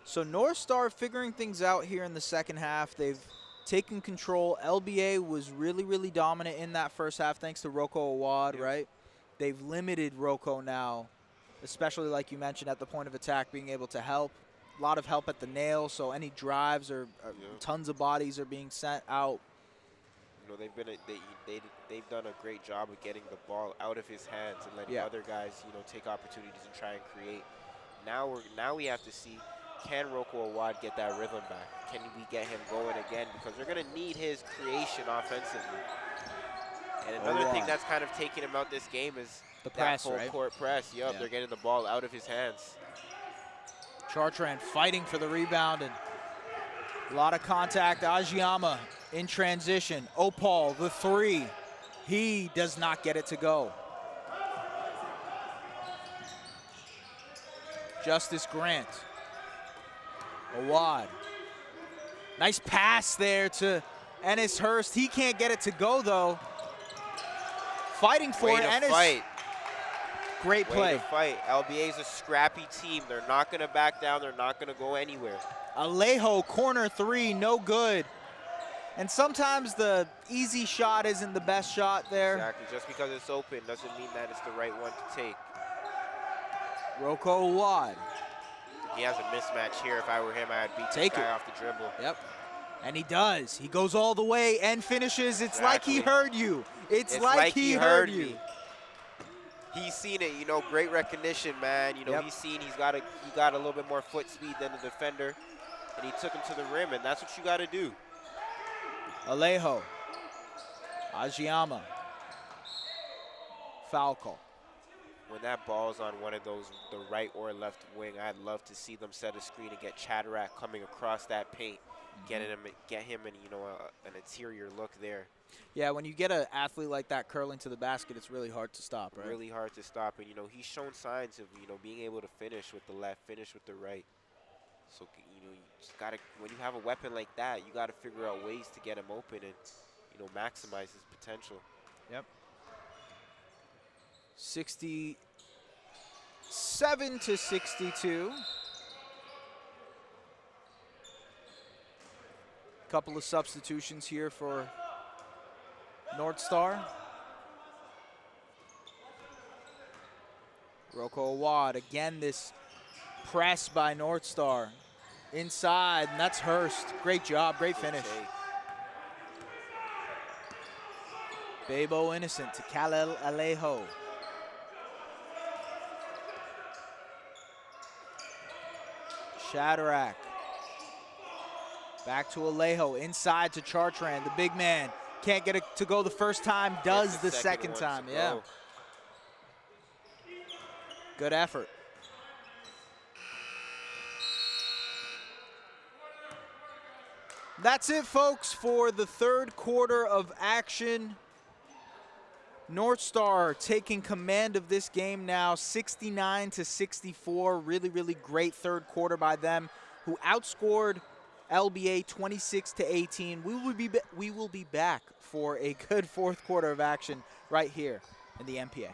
S1: So North Star figuring things out here in the second half. They've taken control. LBA was really, really dominant in that first half thanks to Rocco Awad,
S3: Yep.
S1: right? They've limited Rocco now, especially like you mentioned at the point of attack, being able to help. A lot of help at the nail, so any drives or tons of bodies are being sent out.
S3: You know, they've done a great job of getting the ball out of his hands and letting other guys, you know, take opportunities and try and create. Now we have to see can Roko Awad get that rhythm back? Can we get him going again? Because they're going to need his creation offensively. And another thing that's kind of taking him out this game is
S1: The
S3: that
S1: press,
S3: full
S1: right?
S3: court press. Yup,
S1: Yeah.
S3: they're getting the ball out of his hands.
S1: Chartrand fighting for the rebound, and a lot of contact. Ajiyama in transition. Opal, the three. He does not get it to go. Justice Grant. Awad. Nice pass there to Ennis Hurst. He can't get it to go, though. Fighting for it. Ennis.
S3: Fight.
S1: Great play.
S3: Way to fight. LBA is a scrappy team. They're not going to back down. They're not going to go anywhere.
S1: Alejo, corner three, no good. And sometimes the easy shot isn't the best shot there.
S3: Exactly. Just because it's open doesn't mean that it's the right one to take.
S1: Roko Awad.
S3: He has a mismatch here. If I were him, I'd beat this guy off the dribble.
S1: Yep. And he does. He goes all the way and finishes. It's like he heard you. It's like he heard you.
S3: Me. He's seen it, you know, great recognition, man. You know, he's seen he got a little bit more foot speed than the defender, and he took him to the rim, and that's what you got to do.
S1: Alejo. Ajiyama. Foul call.
S3: When that ball's on one of those, the right or left wing, I'd love to see them set a screen and get Chatterack coming across that paint, get him in, you know, an interior look there.
S1: Yeah, when you get an athlete like that curling to the basket, it's really hard to stop, right?
S3: Really hard to stop, and you know he's shown signs of being able to finish with the left, finish with the right. So you just gotta, when you have a weapon like that, you gotta figure out ways to get him open and maximize his potential.
S1: Yep. 67 to 62. Couple of substitutions here for North Star. Roko Awad, again this press by North Star. Inside, and that's Hurst. Great job, great finish. Bebo Innocent to Khalil Alejo. Shadrack. Back to Alejo, inside to Chartrand, the big man. Can't get it to go the first time, does the second time, yeah. Good effort. That's it, folks, for the third quarter of action. North Star taking command of this game now, 69 to 64. Really, really great third quarter by them, who outscored LBA 26 to 18. We will be back for a good fourth quarter of action right here in the NPA.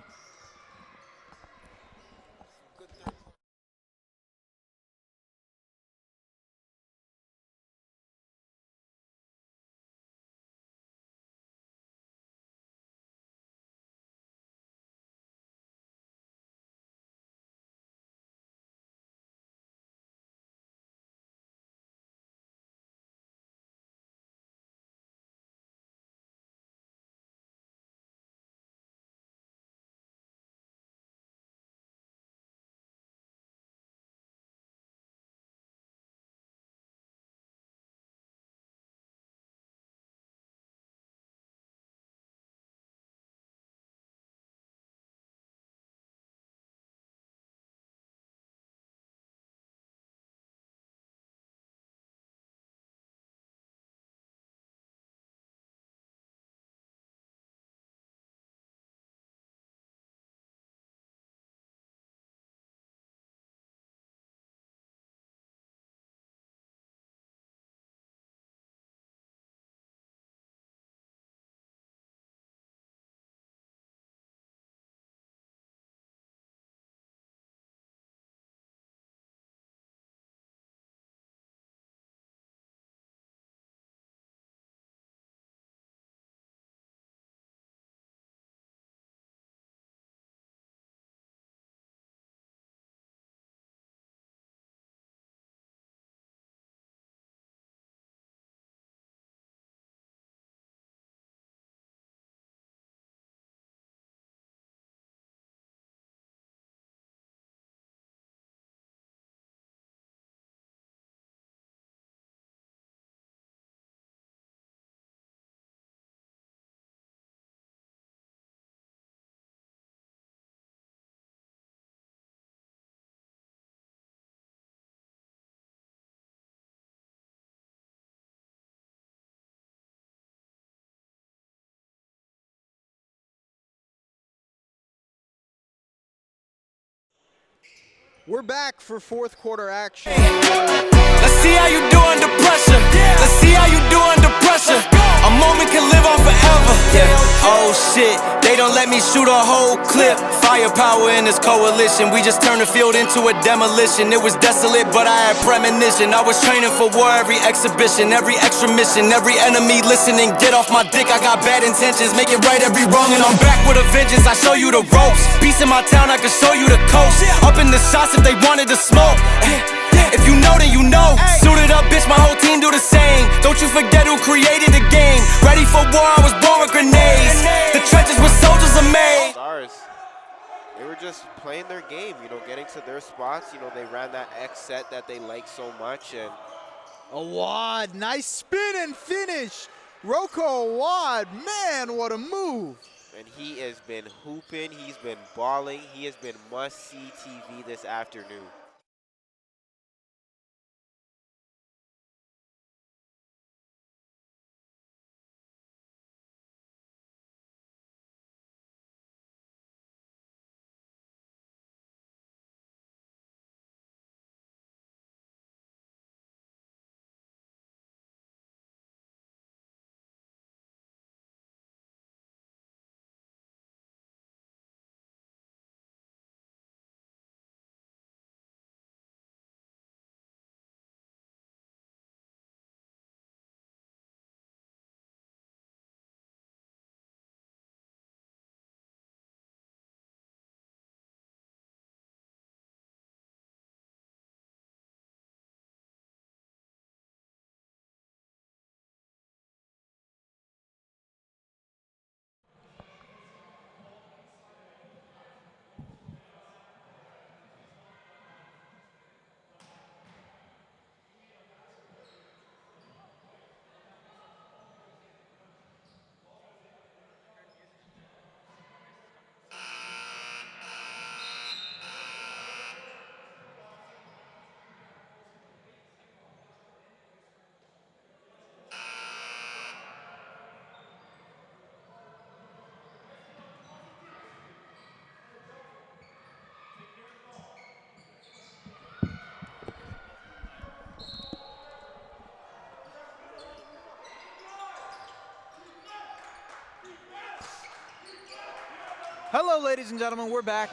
S1: We're back for fourth quarter action.
S5: Let's see how you do under pressure. Let's see how you do under pressure. A moment can live on forever. Yeah. Oh shit, they don't let me shoot a whole clip. Firepower in this coalition. We just turned the field into a demolition. It was desolate, but I had premonition. I was training for war every exhibition, every extra mission, every enemy listening. Get off my dick, I got bad intentions. Make it right every wrong, and I'm back with a vengeance. I show you the ropes. Peace in my town, I can show you the coast. Up in the shots if they wanted to smoke. If you know, then you know. Suited up, bitch, my whole team do the same. Don't you forget who created the game. Ready for war, I was born with grenades. The trenches where soldiers are made.
S3: Stars, they were just playing their game, you know, getting to their spots. You know, they ran that X set that they like so much. And
S1: Awad, nice spin and finish. Roko Awad, man, what a move.
S3: And he has been hooping. He's been balling. He has been must-see TV this afternoon.
S1: Hello, ladies and gentlemen, we're back.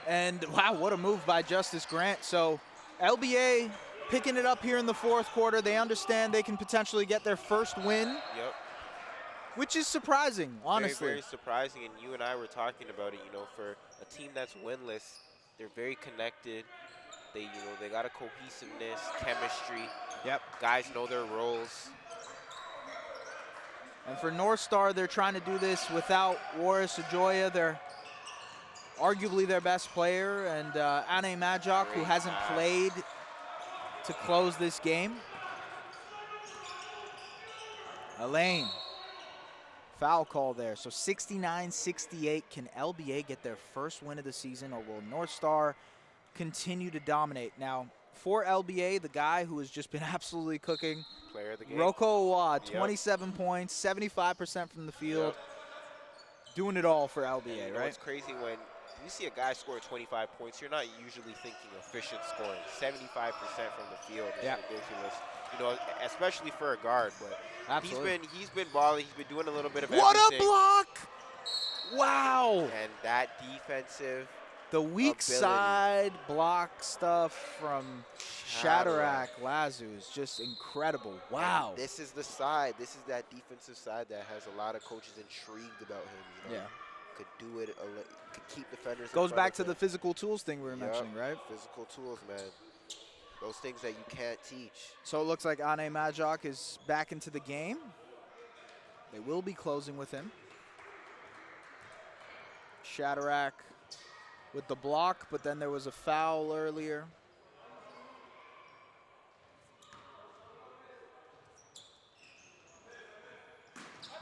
S1: And wow, what a move by Justice Grant. So LBA picking it up here in the fourth quarter. They understand they can potentially get their first win.
S3: Yep.
S1: Which is surprising, honestly.
S3: Very, very surprising. And you and I were talking about it, you know, for a team that's winless, they're very connected. They got a cohesiveness, chemistry.
S1: Yep.
S3: Guys know their roles.
S1: And for North Star, they're trying to do this without Waris Ajoya. They're arguably their best player, and Ane Majok, who hasn't played to close this game. Elaine, foul call there. So 69-68. Can LBA get their first win of the season, or will North Star continue to dominate? Now, for LBA, the guy who has just been absolutely cooking,
S3: Player of the game.
S1: Roko Awad,
S3: Yep.
S1: 27 points, 75% from the field.
S3: Yep.
S1: Doing it all for LBA,
S3: And you know,
S1: right?
S3: it's crazy when you see a guy score 25 points, you're not usually thinking efficient scoring. 75% from the field is ridiculous. You know, especially for a guard, but
S1: Absolutely.
S3: he's been balling, he's been doing a little bit of
S1: What
S3: everything.
S1: a block! Wow.
S3: And that defensive
S1: The weak
S3: ability.
S1: side block stuff from Shadrack Lazu is just incredible. Wow.
S3: And this is the side. This is that defensive side that has a lot of coaches intrigued about him. You know?
S1: Yeah.
S3: Could do it. Could keep defenders.
S1: Goes
S3: in front
S1: back
S3: of
S1: to
S3: him.
S1: the physical tools thing we were mentioning, right?
S3: Physical tools, man. Those things that you can't teach.
S1: So it looks like Ane Majok is back into the game. They will be closing with him. Shadrack with the block, but then there was a foul earlier.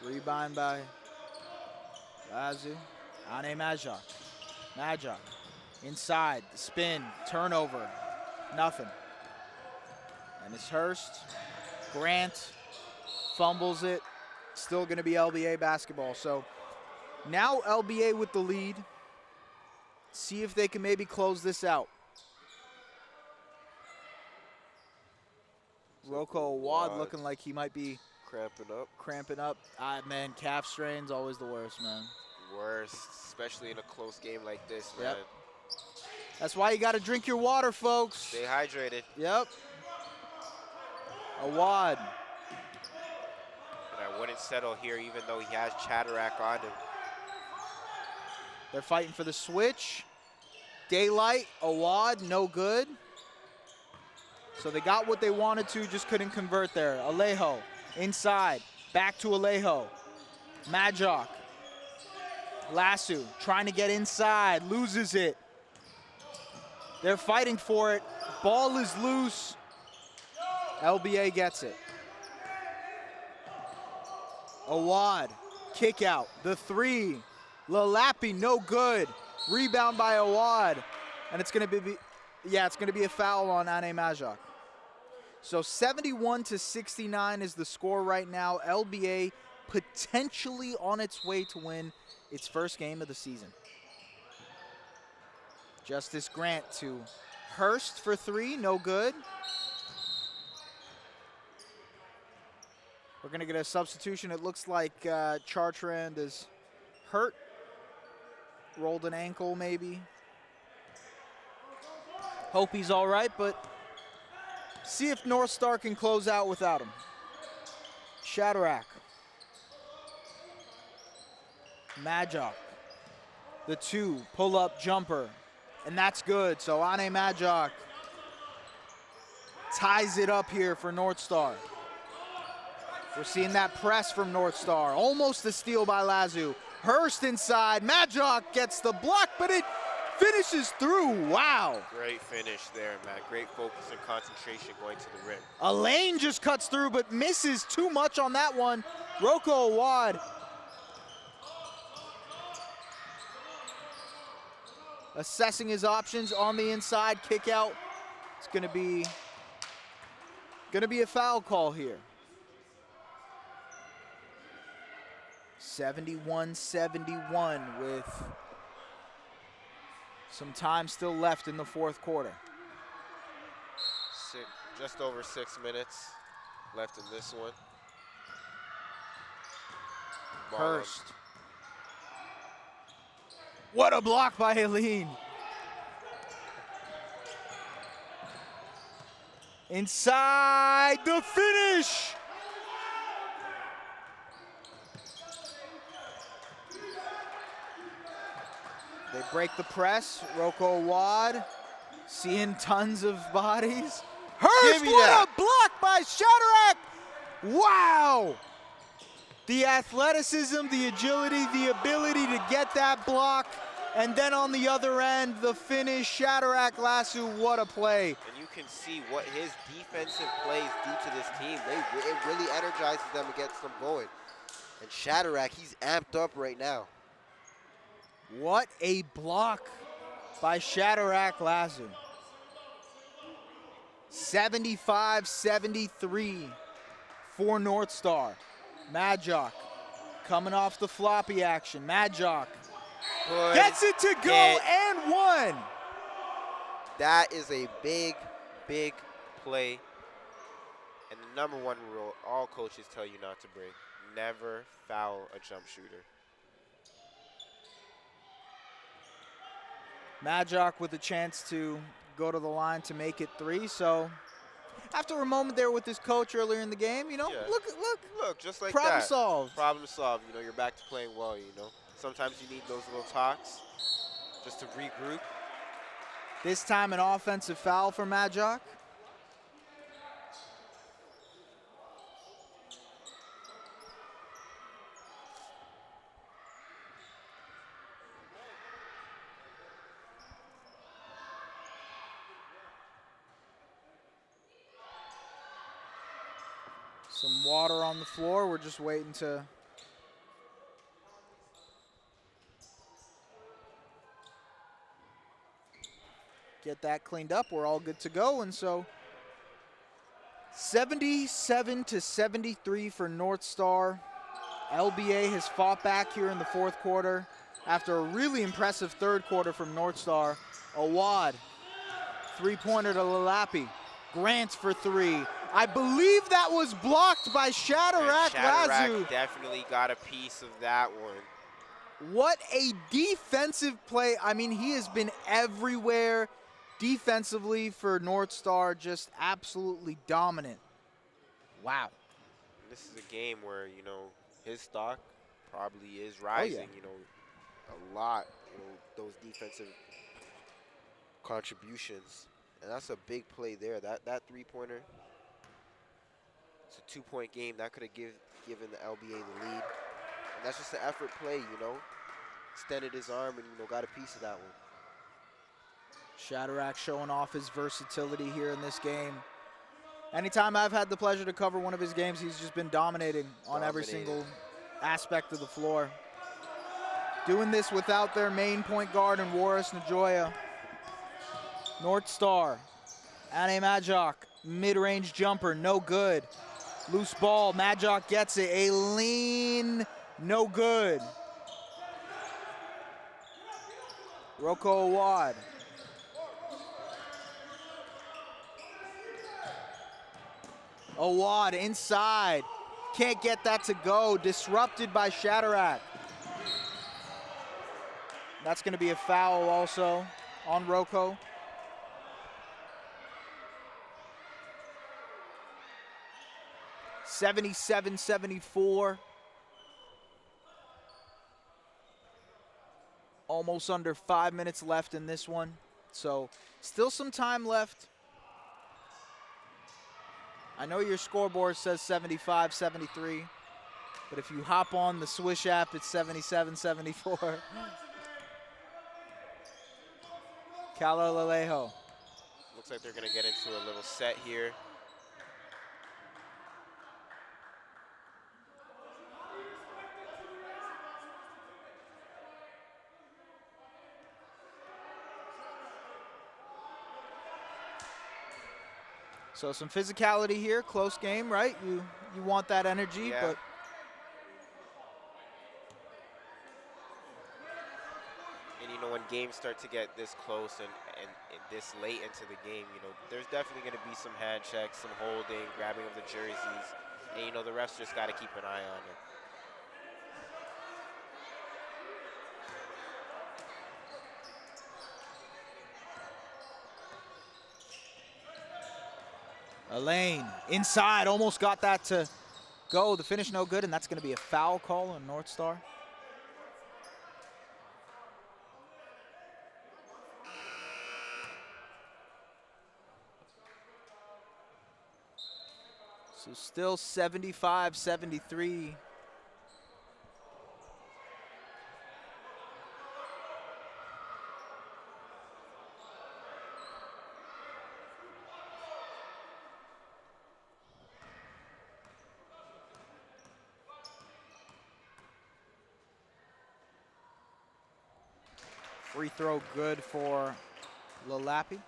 S1: Rebound by Lazu. Ane Majok. Majok inside, spin, turnover, nothing. And it's Hurst. Grant fumbles it. Still going to be LBA basketball. So now LBA with the lead. See if they can maybe close this out. Rocco Awad looking like he might be
S3: cramping up.
S1: Man, calf strain's always the worst, man.
S3: Worst, especially in a close game like this, man.
S1: Yep. That's why you got to drink your water, folks.
S3: Stay hydrated.
S1: Yep. Awad.
S2: And I wouldn't settle here even though he has Chatterack on him.
S1: They're fighting for the switch. Daylight, Awad, no good. So they got what they wanted to, just couldn't convert there. Alejo, inside, back to Alejo. Majok, Lasso, trying to get inside, loses it. They're fighting for it. Ball is loose. LBA gets it. Awad, kick out, the three. Lalapi, no good. Rebound by Awad. And it's gonna be a foul on Ane Majok. So 71-69 is the score right now. LBA potentially on its way to win its first game of the season. Justice Grant to Hurst for three, no good. We're gonna get a substitution. It looks like Chartrand is hurt. Rolled an ankle maybe. Hope he's all right, but see if North Star can close out without him. Shatterack. Majok. The two, pull-up jumper. And that's good, so Ane Majok ties it up here for North Star. We're seeing that press from North Star. Almost a steal by Lazu. Hurst inside, Majok gets the block, but it finishes through, wow.
S2: Great finish there, man. Great focus and concentration going to the rim.
S1: Elaine just cuts through, but misses too much on that one. Rocco Awad. Assessing his options on the inside, kick out. It's gonna be a foul call here. 71-71 with some time still left in the fourth quarter.
S3: Just over 6 minutes left in this one.
S1: Hurst. What a block by Helene. Inside the finish. They break the press. Rocco Awad seeing tons of bodies. Hurst, what a block by Shatterack. Wow. The athleticism, the agility, the ability to get that block. And then on the other end, the finish, Shatterack Lasso, what a play.
S3: And you can see what his defensive plays do to this team. It really energizes them and gets them going. And Shatterack, he's amped up right now.
S1: What a block by Shatterack Lasso. 75-73 for North Star. Majok coming off the floppy action. Majok gets it to go and one.
S3: That is a big, big play. And the number one rule all coaches tell you not to break. Never foul a jump shooter.
S1: Majok with a chance to go to the line to make it three. So after a moment there with his coach earlier in the game, you know, look,
S3: just like
S1: problem
S3: that.
S1: solved.
S3: Problem solved. You know, you're back to playing well, you know. Sometimes you need those little talks just to regroup.
S1: This time an offensive foul for Majok. Some water on the floor. We're just waiting to get that cleaned up. We're all good to go. And so 77-73 for North Star. LBA has fought back here in the fourth quarter after a really impressive third quarter from North Star. Awad, three-pointer to Lalapi. Grant for three. I believe that was blocked by Shadrack Lazu.
S2: Definitely got a piece of that one.
S1: What a defensive play. I mean, he has been everywhere defensively for North Star, just absolutely dominant. Wow.
S2: This is a game where, you know, his stock probably is rising, you know, a lot, you know, those defensive contributions. And that's a big play there. That three-pointer, it's a 2-point game. That could have given the LBA the lead. And that's just an effort play, you know. Extended his arm and, you know, got a piece of that one.
S1: Shadrack showing off his versatility here in this game. Anytime I've had the pleasure to cover one of his games, he's just been dominating on every single aspect of the floor. Doing this without their main point guard in Waris Najoya. North Star, Ane Majok, mid-range jumper, no good. Loose ball, Majok gets it, a lean, no good. Rocco Awad. Awad inside, can't get that to go, disrupted by Shadrack. That's gonna be a foul also on Rocco. (77-74). Almost under 5 minutes left in this one. So still some time left. I know your scoreboard says 75-73, but if you hop on the Swish app, it's 77-74. Calo Lalejo.
S2: Looks like they're going to get into a little set here.
S1: So some physicality here, close game, right? You want that energy,
S2: yeah.
S1: But
S2: and you know, when games start to get this close and this late into the game, you know, there's definitely going to be some hand checks, some holding, grabbing of the jerseys, and you know, the refs just got to keep an eye on it.
S1: Elaine inside, almost got that to go. The finish no good, and that's going to be a foul call on North Star. So still 75-73. Free throw good for Lalapi.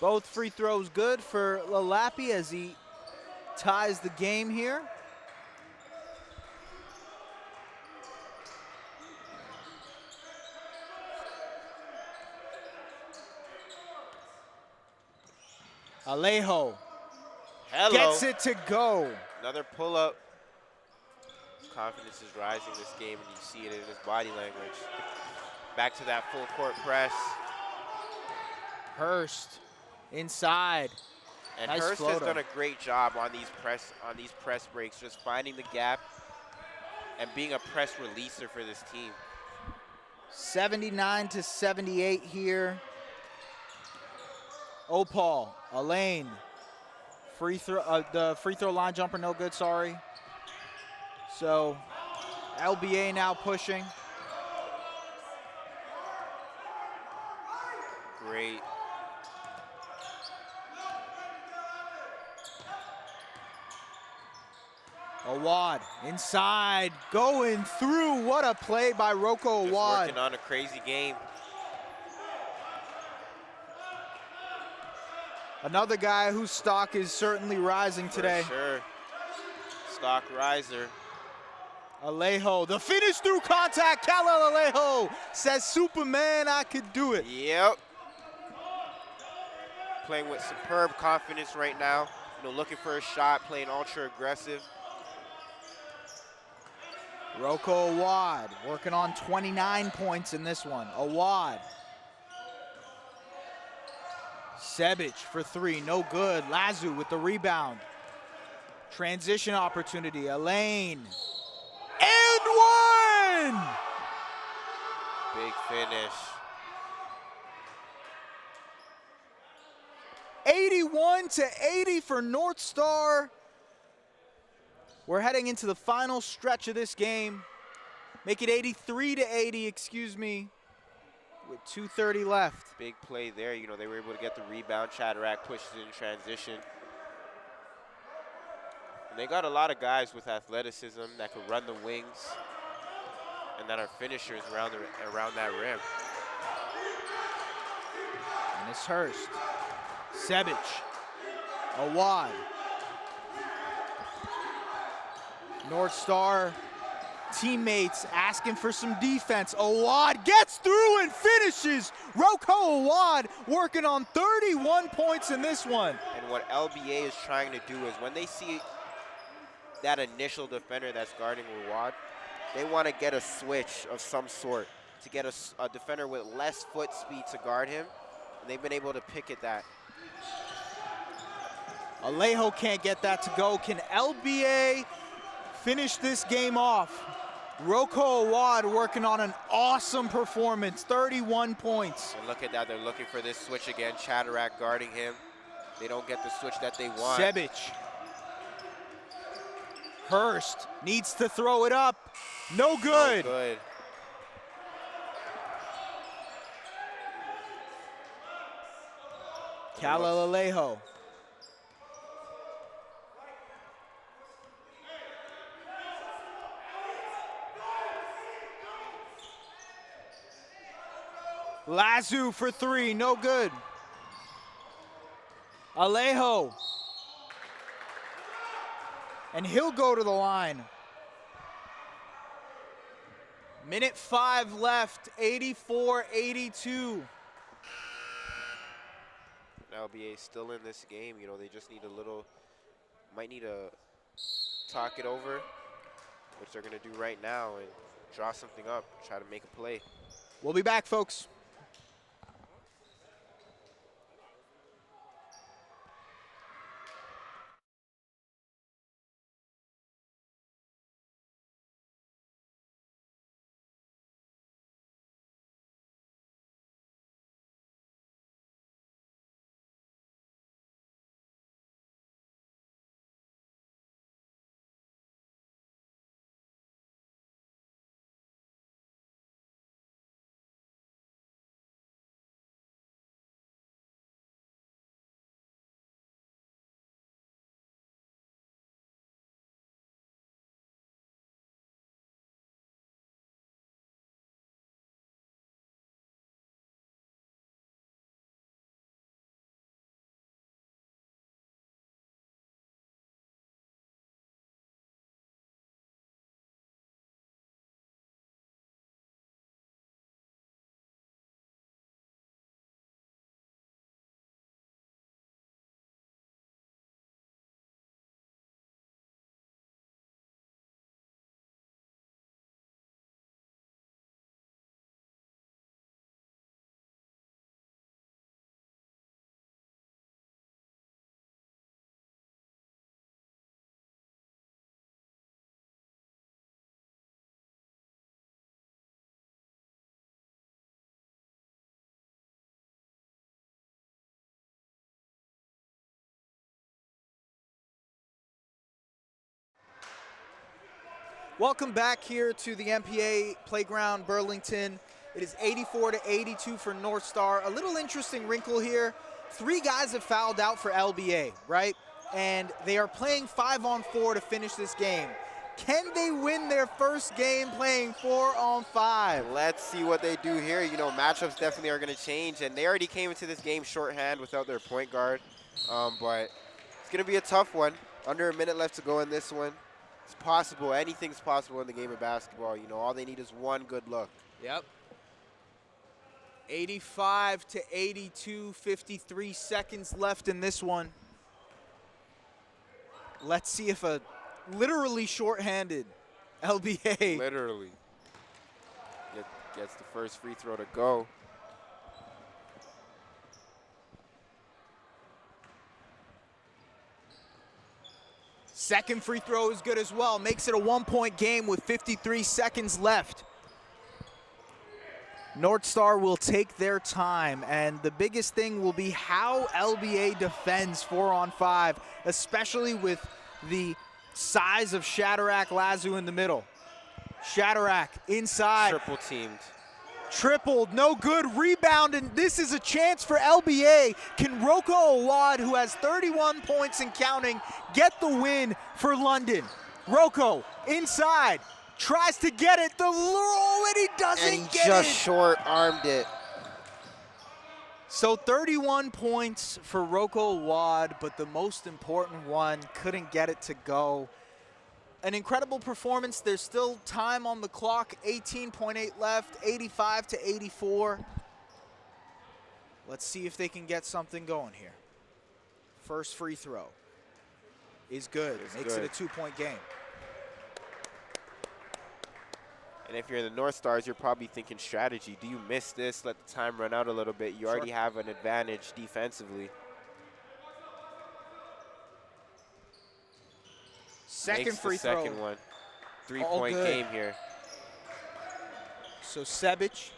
S1: Both free throws good for Lalapi as he ties the game here. Alejo gets it to go.
S2: Another pull-up. His confidence is rising this game, and you see it in his body language. Back to that full court press.
S1: Hurst inside.
S2: And
S1: nice
S2: Hurst
S1: floater.
S2: has done a great job on these press breaks, just finding the gap and being a press releaser for this team.
S1: 79-78 here. Opal, Elaine, the free throw line jumper no good, sorry. So LBA now pushing.
S2: Great.
S1: Awad inside, going through. What a play by Rocco
S2: Just
S1: Awad.
S2: working on a crazy game.
S1: Another guy whose stock is certainly rising today.
S2: For sure. stock riser.
S1: Alejo, the finish through contact. Khalil Alejo says, Superman, I could do it.
S2: Yep. Playing with superb confidence right now. You know, looking for a shot, playing ultra aggressive.
S1: Roko Awad working on 29 points in this one. Awad. Sebic for three, no good. Lazu with the rebound. Transition opportunity, Elaine. And one!
S2: Big finish.
S1: 81-80 for North Star. We're heading into the final stretch of this game. Make it 83-80, excuse me, with 2:30 left.
S2: Big play there. You know, they were able to get the rebound. Shadrack pushes in transition. And they got a lot of guys with athleticism that could run the wings and that are finishers around that rim.
S1: And it's Hurst. Sebic. Awad. North Star teammates asking for some defense. Awad gets through and finishes. Roko Awad working on 31 points in this one.
S2: And what LBA is trying to do is when they see that initial defender that's guarding Awad, they want to get a switch of some sort to get a defender with less foot speed to guard him. And they've been able to pick at that.
S1: Alejo can't get that to go. Can LBA finish this game off? Roko Awad working on an awesome performance, 31 points.
S2: And look at that, they're looking for this switch again. Shadrack guarding him. They don't get the switch that they want.
S1: Sebic. Hurst needs to throw it up. No good.
S2: No good.
S1: Khalil Alejo. Lazu for three, no good. Alejo. And he'll go to the line. Minute 5 left, 84-82.
S2: LBA still in this game. You know, they just need a little, might need to talk it over, which they're going to do right now, and draw something up, try to make a play.
S1: We'll be back, folks. Welcome back here to the NPA Playground, Burlington. It is 84-82 for North Star. A little interesting wrinkle here. 3 guys have fouled out for LBA, right? And they are playing 5-on-4 to finish this game. Can they win their first game playing 4-on-5?
S2: Let's see what they do here. You know, matchups definitely are going to change, and they already came into this game shorthand without their point guard. But it's going to be a tough one. Under a minute left to go in this one.
S3: It's possible. Anything's possible in the game of basketball. You know, all they need is one good look.
S1: Yep. 85 to 82, 53 seconds left in this one. Let's see if a literally shorthanded LBA.
S3: Literally. Gets the first free throw to go.
S1: Second free throw is good as well. Makes it a 1-point game with 53 seconds left. North Star will take their time, and the biggest thing will be how LBA defends 4-on-5, especially with the size of Shadrack Lazu in the middle. Shadrack inside.
S3: Triple teamed.
S1: Tripled, no good. Rebound, and this is a chance for LBA. Can Rocco Awad, who has 31 points and counting, get the win for London? Rocco inside. Tries to get it, the roll, and he doesn't
S3: And he
S1: get
S3: just
S1: it.
S3: short-armed it.
S1: So 31 points for Rocco Awad, but the most important one, couldn't get it to go. An incredible performance. There's still time on the clock, 18.8 left, 85 to 84. Let's see if they can get something going here. First free throw is good. Makes it a 2-point game.
S3: And if you're in the North Stars, you're probably thinking strategy. Do you miss this? Let the time run out a little bit. You already have an advantage defensively.
S1: Second free throw.
S3: Second one. 3-point game here.
S1: So Sebic,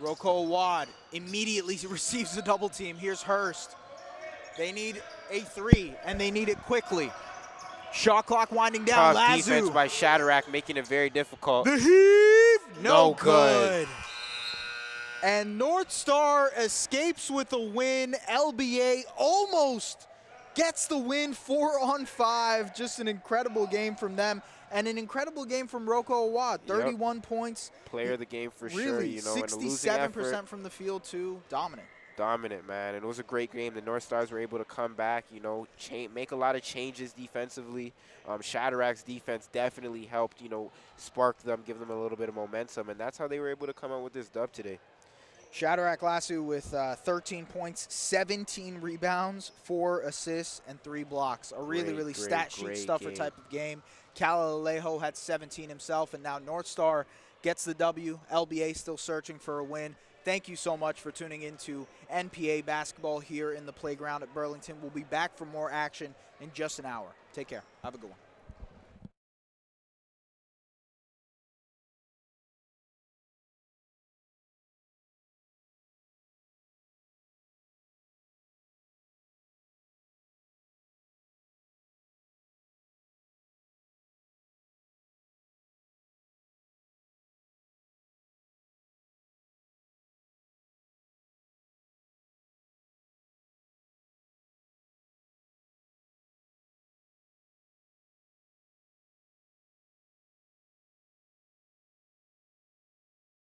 S1: Rocco Awad immediately receives the double team. Here's Hurst. They need a 3, and they need it quickly. Shot clock winding down.
S3: Tough
S1: Lazu.
S3: defense by Shadrack, making it very difficult.
S1: The heave.
S3: No good.
S1: And North Star escapes with a win. LBA almost gets the win 4-on-5. Just an incredible game from them. And an incredible game from Rocco Awad. 31 points.
S3: Player of the game for
S1: really,
S3: sure. You know, in a losing
S1: 67%
S3: effort.
S1: from the field too. Dominant.
S3: Dominant, man. And it was a great game. The North Stars were able to come back, you know, make a lot of changes defensively. Shadrack's defense definitely helped, you know, spark them, give them a little bit of momentum. And that's how they were able to come out with this dub today.
S1: Shadrack Lasu with 13 points, 17 rebounds, 4 assists, and 3 blocks. A really stat sheet stuffer type of game. Cal Alejo had 17 himself, and now North Star gets the W. LBA still searching for a win. Thank you so much for tuning into NPA basketball here in the playground at Burlington. We'll be back for more action in just an hour. Take care. Have a good one.